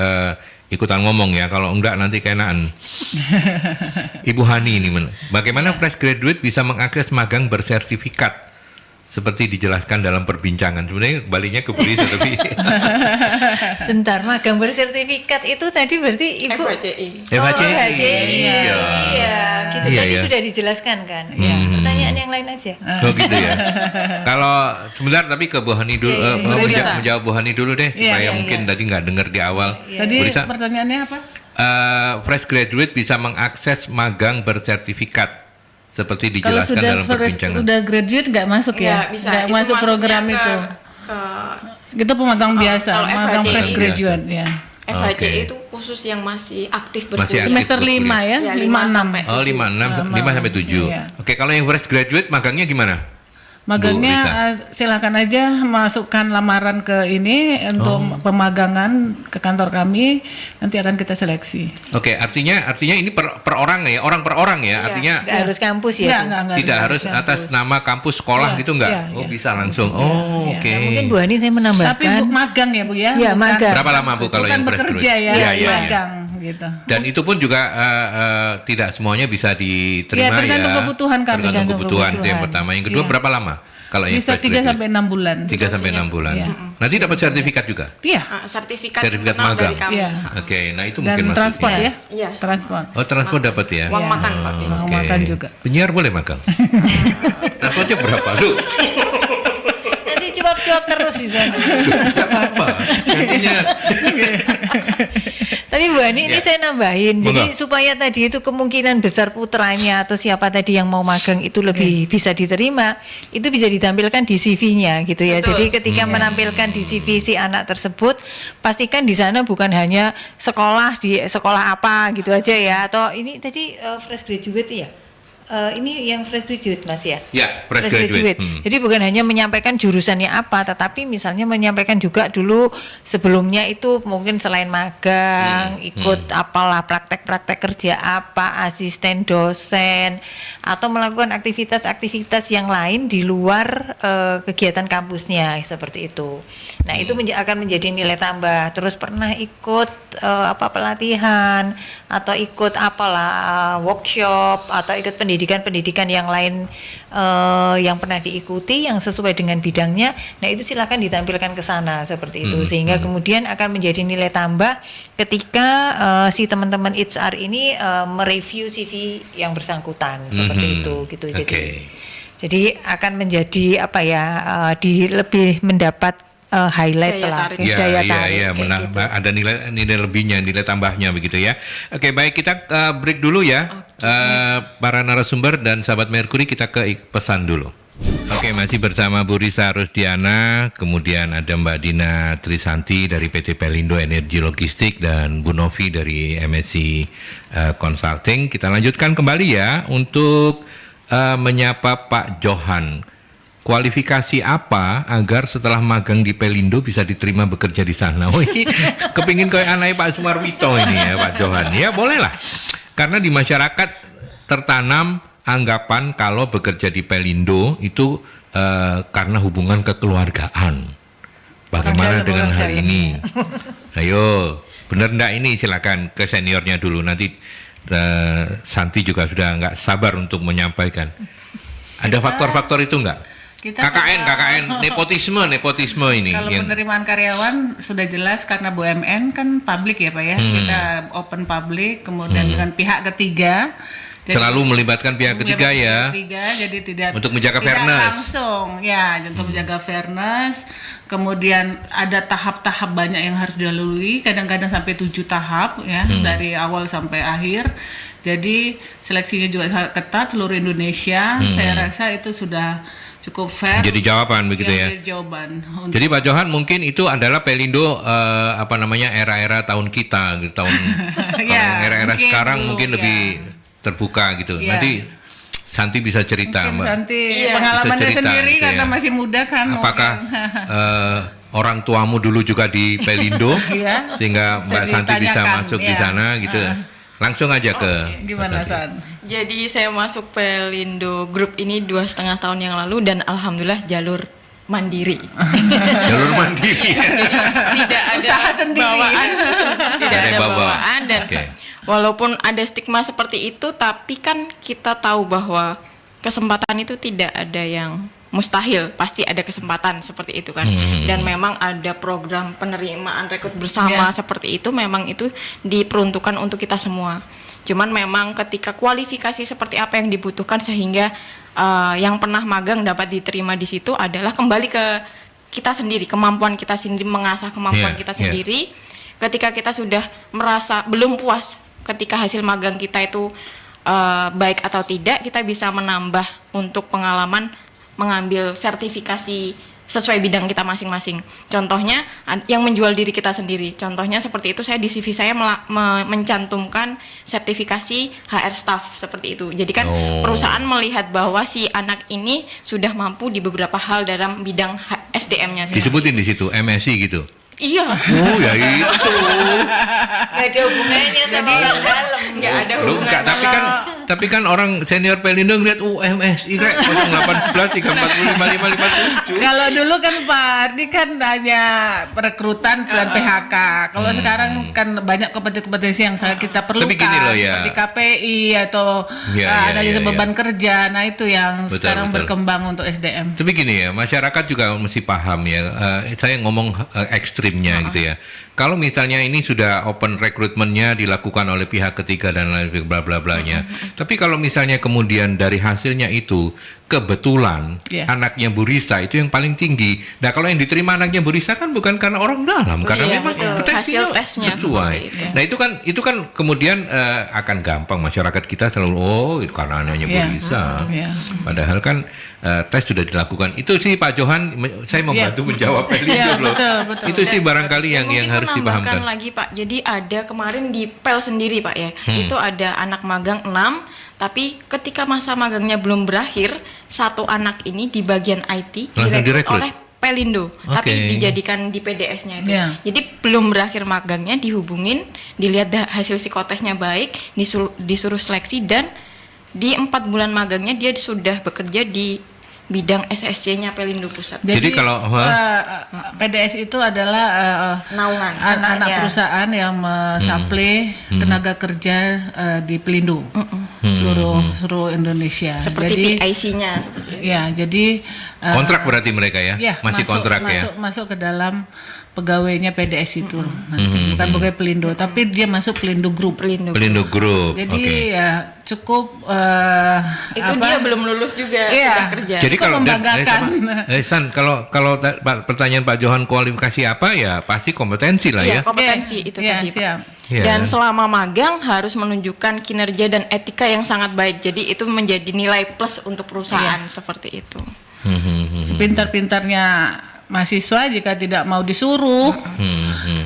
ikutan ngomong ya, kalau enggak nanti keenaan. Ibu Hani ini, bagaimana fresh graduate bisa mengakses magang bersertifikat seperti dijelaskan dalam perbincangan. Sebenarnya kembalinya ke Bu Risa tapi Bentar, magang bersertifikat itu tadi berarti Ibu FHCI. FHCI. Iya, gitu. Iya, Tadi iya. sudah dijelaskan kan. Ya, pertanyaan yang lain aja. Oh gitu ya. Kalau sebentar tapi ke Bu Hani dulu, Bu Risa. menjawab Bu Hani dulu deh Iya, supaya iya, mungkin tadi nggak dengar di awal. Tadi Bu Risa, pertanyaannya apa? fresh graduate bisa mengakses magang bersertifikat seperti Kalau dijelaskan sudah dalam perbincangan. udah graduate nggak masuk ya? Nggak bisa. Nggak Itu masuk masuknya program ke- itu. ke Itu pemagang biasa, kalau magang FHCI fresh biasa. graduate ya. FHCI Oke. itu khusus yang masih aktif Masih berkuliah. aktif. Semester berkuliah. 5 ya, Ya, 5 6. sampai- Oh 5 sampai 7. Iya. Oke, kalau yang fresh graduate magangnya gimana? Magangnya Bu Risa. silakan aja masukkan lamaran ke ini untuk pemagangan ke kantor kami, nanti akan kita seleksi. Oke, artinya ini per orang ya, orang per orang ya. Iya. Artinya Nggak harus kampus ya. Bu? Nggak tidak harus atas nama kampus sekolah Iya, gitu enggak? iya, Oh, iya. bisa langsung. Iya, Oh, iya. oke. Nah, mungkin Bu Hani saya menambahkan. Tapi magang ya Bu ya? Iya, Bukan- magang. Berapa lama Bu kalau bukan yang fresh bekerja graduate? ya, Iya, iya, iya. magang gitu. Dan itu pun juga tidak semuanya bisa diterima Iya, tergantung ya. kebutuhan kami. Tergantung Tergantung kebutuhan itu yang kebutuhan. pertama. Yang kedua Iya. berapa lama? Kalau yang Bisa fresh 3 graduate? sampai 6 bulan. 3 sampai 6 bulan. Iya. Nanti dapat sertifikat juga. Iya. Sertifikat Sertifikat internal magang. dari kami. Iya. Oke, nah itu Dan mungkin maksudnya. transport ya? Iya. Transport. Oh, transport dapat ya. Uang Iya. makan Pak. Oh, biasanya. Uang oke. makan juga. Penyiar boleh magang. Transportnya berapa lu? Nanti cuap-cuap terus di sana. Gak apa-apa. Gantinya. Tapi Bu Hani ini Ya. saya nambahin. Jadi Monggo. supaya tadi itu kemungkinan besar putranya atau siapa tadi yang mau magang itu lebih bisa diterima, itu bisa ditampilkan di CV-nya gitu ya. Betul. Jadi ketika menampilkan di CV si anak tersebut, pastikan di sana bukan hanya sekolah di sekolah apa gitu aja ya. Atau ini tadi fresh graduate ya. Ini yang fresh graduate Mas ya? Ya, fresh graduate. Jadi bukan hanya menyampaikan jurusannya apa, tetapi misalnya menyampaikan juga dulu sebelumnya itu mungkin selain magang, ikut apalah praktek-praktek kerja apa, asisten dosen, atau melakukan aktivitas-aktivitas yang lain di luar kegiatan kampusnya seperti itu. Nah itu akan menjadi nilai tambah. Terus pernah ikut pelatihan atau ikut apalah workshop atau ikut pendidikan yang lain yang pernah diikuti yang sesuai dengan bidangnya. Nah itu silakan ditampilkan ke sana seperti itu sehingga kemudian akan menjadi nilai tambah ketika si teman-teman HR ini mereview CV yang bersangkutan seperti itu gitu. Jadi akan menjadi lebih mendapat highlight Daya lah, tarik. daya tarik. Iya, kayak gitu. ada nilai lebihnya, nilai tambahnya begitu ya. Oke, baik kita break dulu ya. Para narasumber dan sahabat Merkuri kita ke pesan dulu. Oke, masih bersama Bu Risa Rusdiana, kemudian ada Mbak Dina Trisanti dari PT Pelindo Energi Logistik dan Bu Novi dari MSC Consulting. Kita lanjutkan kembali ya untuk menyapa Pak Johan. Kualifikasi apa agar setelah magang di Pelindo bisa diterima bekerja di sana? Oh ini kepingin kayak anaknya Pak Sumarwito ini ya Pak Johan. Ya boleh lah. Karena di masyarakat tertanam anggapan kalau bekerja di Pelindo itu karena hubungan kekeluargaan. Bagaimana dengan hal ini? Ayo, benar enggak ini? Silakan ke seniornya dulu. Nanti Santi juga sudah nggak sabar untuk menyampaikan. Ada faktor-faktor itu enggak? KKN, nepotisme ini. Kalau penerimaan karyawan sudah jelas karena BUMN kan publik ya Pak ya. Kita open public, kemudian dengan pihak ketiga. Selalu melibatkan pihak ketiga ya. Jadi tidak untuk menjaga tidak fairness. langsung ya, untuk menjaga fairness. Kemudian ada tahap-tahap banyak yang harus dilalui, kadang-kadang sampai 7 tahap ya, dari awal sampai akhir. Jadi seleksinya juga sangat ketat seluruh Indonesia. Saya rasa itu sudah cukup fair. Jadi jawaban begitu ya. Jadi jawaban. Jadi Pak Johan mungkin itu adalah Pelindo era-era tahun kita, gitu, tahun Ya, era-era mungkin sekarang dulu, mungkin ya. lebih terbuka gitu. Ya. Nanti Santi bisa cerita, Mungkin Mbak. Santi Iya. pengalamannya Bisa cerita sendiri gitu karena ya. masih muda kan. Apakah mungkin. orang tuamu dulu juga di Pelindo Iya. sehingga Bisa Mbak Santi bisa ditanyakan, masuk di ya. sana gitu. Langsung aja ke Gimana Mas Santi. San? Jadi saya masuk Pelindo Group ini 2,5 tahun yang lalu dan alhamdulillah jalur mandiri. Jalur mandiri. Tidak ada Usaha sendiri. bawaan, tidak Ada ada bawa. bawaan dan Oke. walaupun ada stigma seperti itu, tapi kan kita tahu bahwa kesempatan itu tidak ada yang mustahil, pasti ada kesempatan seperti itu kan. Dan memang ada program penerimaan rekrut bersama seperti itu, memang itu diperuntukkan untuk kita semua. Cuman memang ketika kualifikasi seperti apa yang dibutuhkan sehingga yang pernah magang dapat diterima di situ adalah kembali ke kita sendiri, kemampuan kita sendiri, mengasah kemampuan kita sendiri. Ketika kita sudah merasa belum puas ketika hasil magang kita itu baik atau tidak, kita bisa menambah untuk pengalaman mengambil sertifikasi sesuai bidang kita masing-masing. Contohnya yang menjual diri kita sendiri. Contohnya seperti itu, saya di CV saya mencantumkan sertifikasi HR staff seperti itu. Jadi kan perusahaan melihat bahwa si anak ini sudah mampu di beberapa hal dalam bidang SDM-nya. Disebutin di situ MSI gitu. Iya. Oh ya itu. Nggak ada hubungannya sama orang dalam. Nggak ada hubungannya. Tapi kan orang senior Pelindo ngeliat MSI kayak 018 345 557. Kalau dulu kan Pak Ardi kan hanya perekrutan dan PHK. Kalau sekarang kan banyak kompetensi yang kita perlukan. Tapi gini loh ya. Seperti KPI atau analisa beban kerja. Nah itu yang sekarang berkembang untuk SDM. Tapi gini ya, masyarakat juga mesti paham ya. Saya ngomong ekstrimnya gitu ya. Kalau misalnya ini sudah open recruitment-nya dilakukan oleh pihak ketiga dan lain bla bla blanya. Tapi kalau misalnya kemudian dari hasilnya itu kebetulan anaknya Bu Risa itu yang paling tinggi. Nah kalau yang diterima anaknya Bu Risa kan bukan karena orang dalam, karena memang hasil tesnya sesuai. Nah itu kan kemudian akan gampang masyarakat kita selalu itu karena anaknya Bu Risa. Padahal kan tes sudah dilakukan. Itu sih Pak Johan, saya membantu menjawab loh. Betul. Itu sih barangkali yang harus dipahamkan. Lagi Pak, jadi ada kemarin di PEL sendiri Pak ya, itu ada anak magang 6, tapi ketika masa magangnya belum berakhir, satu anak ini di bagian IT direkrut oleh Pelindo, tapi dijadikan di PDS-nya itu. Jadi belum berakhir magangnya, dihubungin, dilihat hasil psikotesnya baik, disuruh seleksi, dan di 4 bulan magangnya dia sudah bekerja di bidang SSC-nya Pelindo Pusat. Jadi kalau PDS itu adalah naungan anak perusahaan yang mensuplai tenaga kerja di Pelindo seluruh Indonesia. Seperti PIC-nya. Ya, jadi kontrak berarti mereka ya, masih kontrak masuk ke dalam pegawainya PDS itu, bukan pegawai Pelindo, tapi dia masuk Pelindo Group. Pelindo Group. Jadi ya cukup itu dia belum lulus juga sudah kerja. Jadi kalau membanggakan. kalau pertanyaan Pak Johan kualifikasi apa ya pasti kompetensi lah ya. Kompetensi itu tadi siap. Pak. Dan selama magang harus menunjukkan kinerja dan etika yang sangat baik. Jadi itu menjadi nilai plus untuk perusahaan seperti itu. Sepintar-pintarnya mahasiswa jika tidak mau disuruh,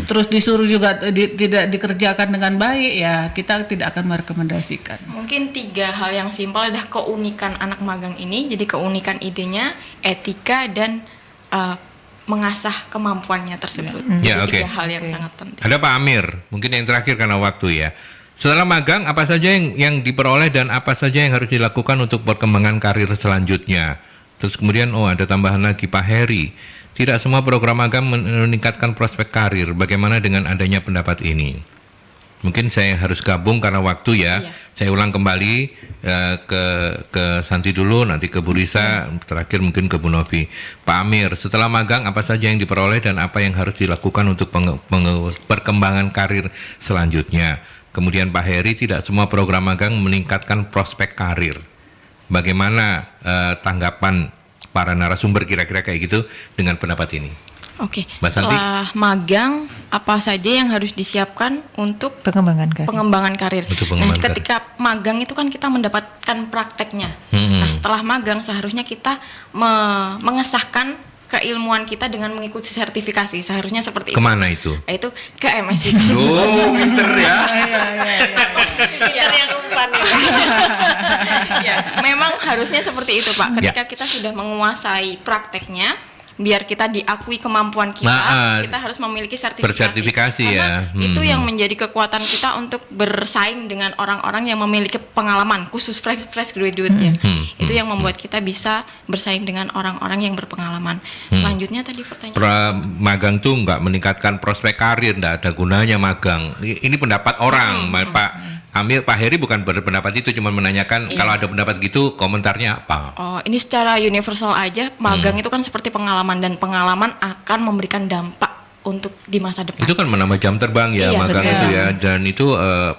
terus disuruh juga tidak dikerjakan dengan baik, ya kita tidak akan merekomendasikan. Mungkin 3 hal yang simpel adalah keunikan anak magang ini. Jadi keunikan idenya, etika, dan mengasah kemampuannya tersebut. Jadi 3 hal yang sangat penting. Ada Pak Amir, mungkin yang terakhir karena waktu ya. Setelah magang apa saja yang diperoleh dan apa saja yang harus dilakukan untuk perkembangan karir selanjutnya. Terus kemudian ada tambahan lagi Pak Heri. Tidak semua program magang meningkatkan prospek karir. Bagaimana dengan adanya pendapat ini? Mungkin saya harus gabung karena waktu ya. Saya ulang kembali ke Santi dulu, nanti ke Bu Risa, terakhir mungkin ke Bu Novi. Pak Amir, setelah magang apa saja yang diperoleh dan apa yang harus dilakukan untuk perkembangan karir selanjutnya? Kemudian Pak Heri, tidak semua program magang meningkatkan prospek karir. Bagaimana tanggapan para narasumber kira-kira kayak gitu dengan pendapat ini? Setelah magang apa saja yang harus disiapkan untuk pengembangan karir? Ketika magang itu kan kita mendapatkan prakteknya. Nah, setelah magang seharusnya kita mengesahkan keilmuan kita dengan mengikuti sertifikasi. Seharusnya seperti itu. Kemana itu? Itu ke MSI. Pinter ya. Pinter yang umpan ya. Memang harusnya seperti itu Pak. Ketika kita sudah menguasai prakteknya, biar kita diakui kemampuan kita, kita harus memiliki sertifikasi. Bersertifikasi ya. Itu yang menjadi kekuatan kita untuk bersaing dengan orang-orang yang memiliki pengalaman, khusus fresh graduate ya. Itu yang membuat kita bisa bersaing dengan orang-orang yang berpengalaman. Selanjutnya tadi pertanyaan. Magang tuh nggak meningkatkan prospek karir, nggak ada gunanya magang. Ini pendapat orang, Pak Amir, Pak Heri bukan berpendapat itu, cuma menanyakan kalau ada pendapat gitu komentarnya apa? Oh, ini secara universal aja, magang itu kan seperti pengalaman, dan pengalaman akan memberikan dampak untuk di masa depan. Itu kan menambah jam terbang ya, Iya, magang betul. itu ya, dan itu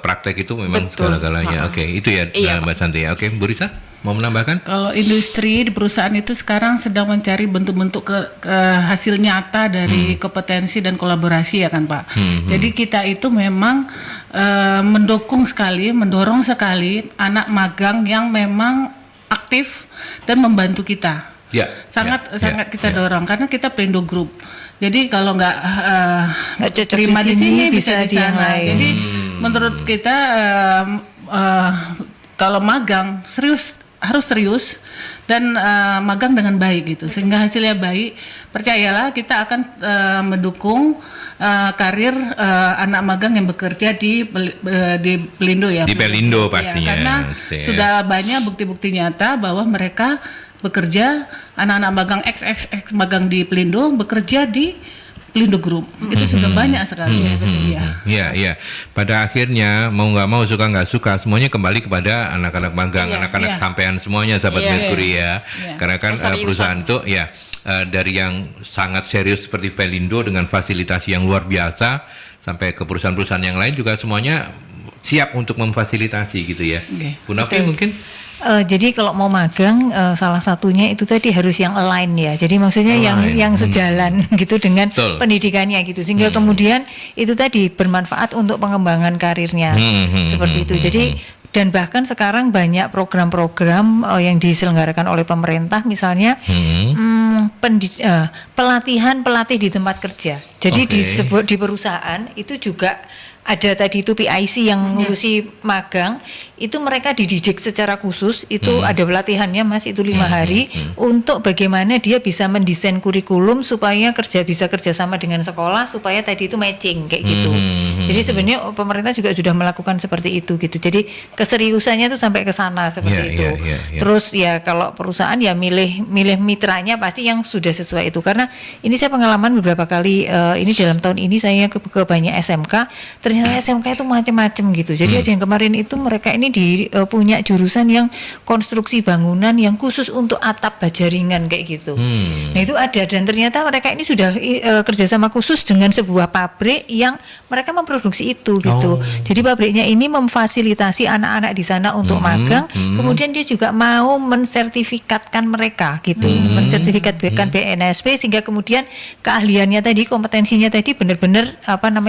praktek itu memang Betul. segala-galanya. Oke, itu ya Iya, Mbak Santi ya. Oke, Bu Risa mau menambahkan? Kalau industri di perusahaan itu sekarang sedang mencari bentuk-bentuk ke hasil nyata dari kompetensi dan kolaborasi ya kan Pak. Jadi kita itu memang mendorong sekali anak magang yang memang aktif dan membantu kita. Ya. Sangat kita ya. dorong karena kita Pelindo Group. Jadi kalau nggak cocok terima di di sini, sini bisa bisa di di yang sana. lain. Jadi menurut kita kalau magang harus serius dan magang dengan baik gitu sehingga hasilnya baik. Percayalah kita akan mendukung karir anak magang yang bekerja di Pelindo ya. Di Pelindo Ya, pastinya. karena Ya. sudah banyak bukti-bukti nyata bahwa mereka bekerja, anak-anak magang XXX magang di Pelindo bekerja di Pelindo Group. Itu sudah banyak sekali ya. Iya, iya. Pada akhirnya mau nggak mau, suka nggak suka, semuanya kembali kepada anak-anak magang, Iya, anak-anak iya. sampean semuanya, sahabat Iya. Mercury ya. Iya. Karena kan Keseriusan. perusahaan itu ya dari yang sangat serius seperti Pelindo dengan fasilitasi yang luar biasa sampai ke perusahaan-perusahaan yang lain juga semuanya siap untuk memfasilitasi gitu ya. Oke. Bu Nafi mungkin? Jadi kalau mau magang salah satunya itu tadi harus yang align ya. Jadi maksudnya Align. yang sejalan gitu dengan Betul. pendidikannya gitu. Sehingga kemudian itu tadi bermanfaat untuk pengembangan karirnya. Seperti itu. Jadi dan bahkan sekarang banyak program-program yang diselenggarakan oleh pemerintah misalnya pelatih di tempat kerja. Jadi Oke. di perusahaan itu juga ada tadi itu PIC yang ngurusi magang, itu mereka dididik secara khusus, itu ada pelatihannya Mas, itu 5 hari untuk bagaimana dia bisa mendesain kurikulum supaya bisa kerja sama dengan sekolah supaya tadi itu matching kayak gitu. Jadi sebenarnya pemerintah juga sudah melakukan seperti itu gitu. Jadi keseriusannya itu sampai ke sana seperti Iya, itu. iya. Terus ya kalau perusahaan ya milih mitranya pasti yang sudah sesuai itu, karena ini saya pengalaman beberapa kali ini dalam tahun ini saya ke banyak SMK, ternyata SMK itu macam-macam gitu. Jadi ada yang kemarin itu mereka ini punya jurusan yang konstruksi bangunan yang khusus untuk atap baja ringan kayak gitu. Nah itu ada, dan ternyata mereka ini sudah kerjasama khusus dengan sebuah pabrik yang mereka memproduksi itu gitu. Jadi pabriknya ini memfasilitasi anak-anak di sana untuk magang, kemudian dia juga mau mensertifikatkan mereka gitu, mensertifikatkan BNSP sehingga kemudian keahliannya tadi, kompetensinya tadi benar-benar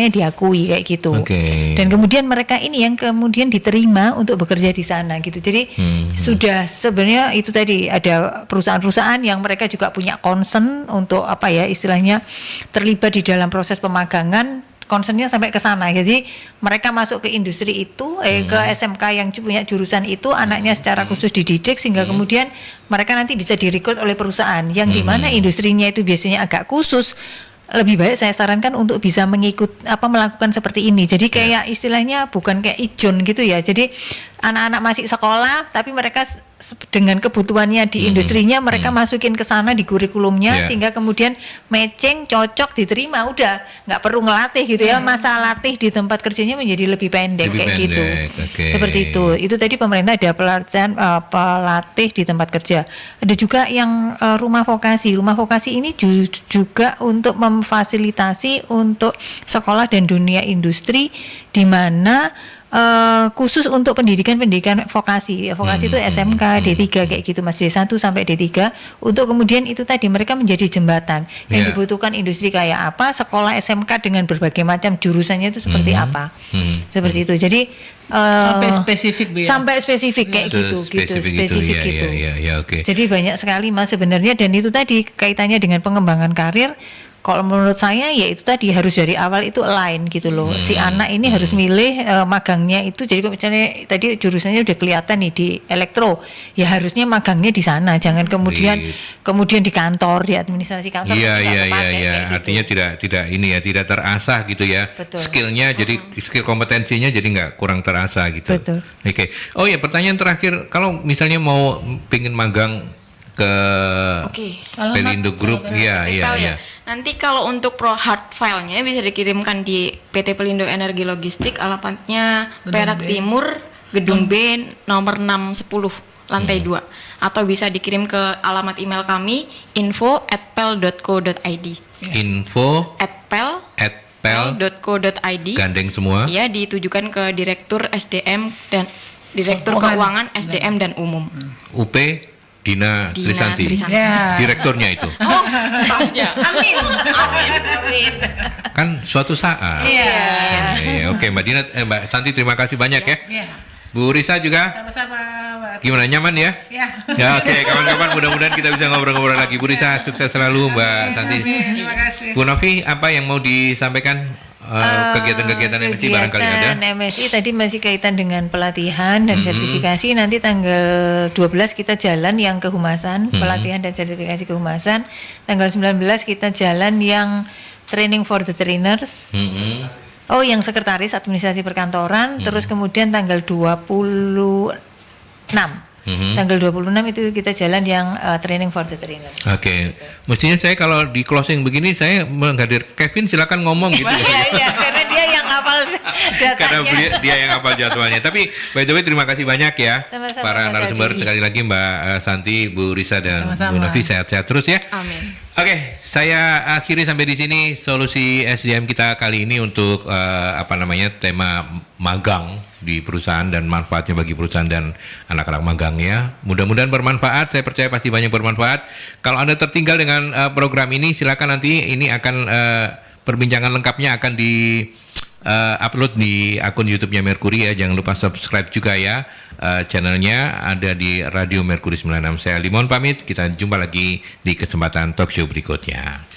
diakui kayak gitu. Oke. Dan kemudian mereka ini yang kemudian diterima untuk bekerja di sana gitu. Jadi sudah sebenarnya itu tadi ada perusahaan-perusahaan yang mereka juga punya concern untuk istilahnya terlibat di dalam proses pemagangan. Concernnya sampai ke sana. Jadi mereka masuk ke industri itu, ke SMK yang punya jurusan itu, anaknya secara khusus dididik sehingga kemudian mereka nanti bisa direkrut oleh perusahaan yang dimana industrinya itu biasanya agak khusus. Lebih baik saya sarankan untuk bisa melakukan seperti ini. Jadi kayak istilahnya bukan kayak ijon gitu ya. Jadi anak-anak masih sekolah tapi mereka dengan kebutuhannya di industrinya mereka masukin ke sana di kurikulumnya sehingga kemudian matching, cocok, diterima, udah nggak perlu ngelatih gitu ya. Masa latih di tempat kerjanya menjadi lebih pendek gitu. Seperti itu. Itu tadi pemerintah ada pelatihan pelatih di tempat kerja. Ada juga yang rumah vokasi. Rumah vokasi ini juga untuk memfasilitasi untuk sekolah dan dunia industri di mana khusus untuk pendidikan vokasi. Vokasi itu SMK, D3 kayak gitu Mas, D1 sampai D3 untuk kemudian itu tadi mereka menjadi jembatan. Yang dibutuhkan industri kayak apa, sekolah SMK dengan berbagai macam jurusannya itu seperti apa. Seperti itu. Jadi sampai spesifik Bu ya. Sampai spesifik kayak spesifik gitu. Oke. Jadi banyak sekali Mas sebenarnya, dan itu tadi kaitannya dengan pengembangan karir. Kalau menurut saya ya itu tadi harus dari awal itu align gitu loh. Si anak ini harus milih magangnya itu. Jadi kalau misalnya tadi jurusannya udah kelihatan nih di elektro, ya harusnya magangnya di sana. Jangan kemudian di kantor, di administrasi kantor. Iya. Artinya tidak ini ya, tidak terasah gitu ya. Betul. Skillnya jadi skill kompetensinya jadi nggak kurang terasah gitu. Betul. Oke. Oh ya, pertanyaan terakhir, kalau misalnya mau pingin magang ke Pelindo Group, iya. Nanti kalau untuk pro hard file-nya bisa dikirimkan di PT Pelindo Energi Logistik, alamatnya Perak Timur, Gedung B, nomor 610, lantai 2. Atau bisa dikirim ke alamat email kami info@pel.co.id. info@pel.co.id. Gandeng semua. Ya, ditujukan ke Direktur SDM dan Direktur Keuangan SDM dan Umum. UP Dina Trisanti. Ya. Direkturnya itu. Oh, stafnya. Amin. Kan suatu saat. Iya. Oke, Mbak Dina, Mbak Santi, terima kasih banyak ya. Iya. Bu Risa juga. Sama-sama, Mbak. Gimana, nyaman ya? Ya. Ya, oke, kawan-kawan, mudah-mudahan kita bisa ngobrol-ngobrol lagi. Bu Risa, sukses selalu, Mbak Santi. Terima kasih. Bu Novi, apa yang mau disampaikan? Kegiatan-kegiatan MSI barangkali ada? Kegiatan MSI tadi masih kaitan dengan pelatihan dan sertifikasi. Nanti tanggal 12 kita jalan yang kehumasan, pelatihan dan sertifikasi kehumasan. Tanggal 19 kita jalan yang training for the trainers. Oh, yang sekretaris administrasi perkantoran. Terus kemudian tanggal 26. Tanggal 26 itu kita jalan yang training for the trainers. Oke. Mestinya saya kalau di closing begini saya menghadir Kevin, silakan ngomong gitu. Iya, karena dia yang hafal datanya. Karena dia yang hafal jadwalnya. Tapi by the way, terima kasih banyak ya. Sama-sama, para Mas narasumber, Adi. sekali lagi Mbak Santi, Bu Risa dan Sama-sama. Bu Novi, sehat-sehat terus ya. Amin. Oke, saya akhiri sampai di sini solusi SDM kita kali ini untuk tema magang di perusahaan dan manfaatnya bagi perusahaan dan anak-anak magang ya. Mudah-mudahan bermanfaat, saya percaya pasti banyak bermanfaat. Kalau Anda tertinggal dengan program ini, silakan nanti ini akan perbincangan lengkapnya akan di upload di akun YouTube-nya Mercury ya. Jangan lupa subscribe juga ya. Channelnya ada di Radio Mercury 96. Saya Limon pamit, kita jumpa lagi di kesempatan talk show berikutnya.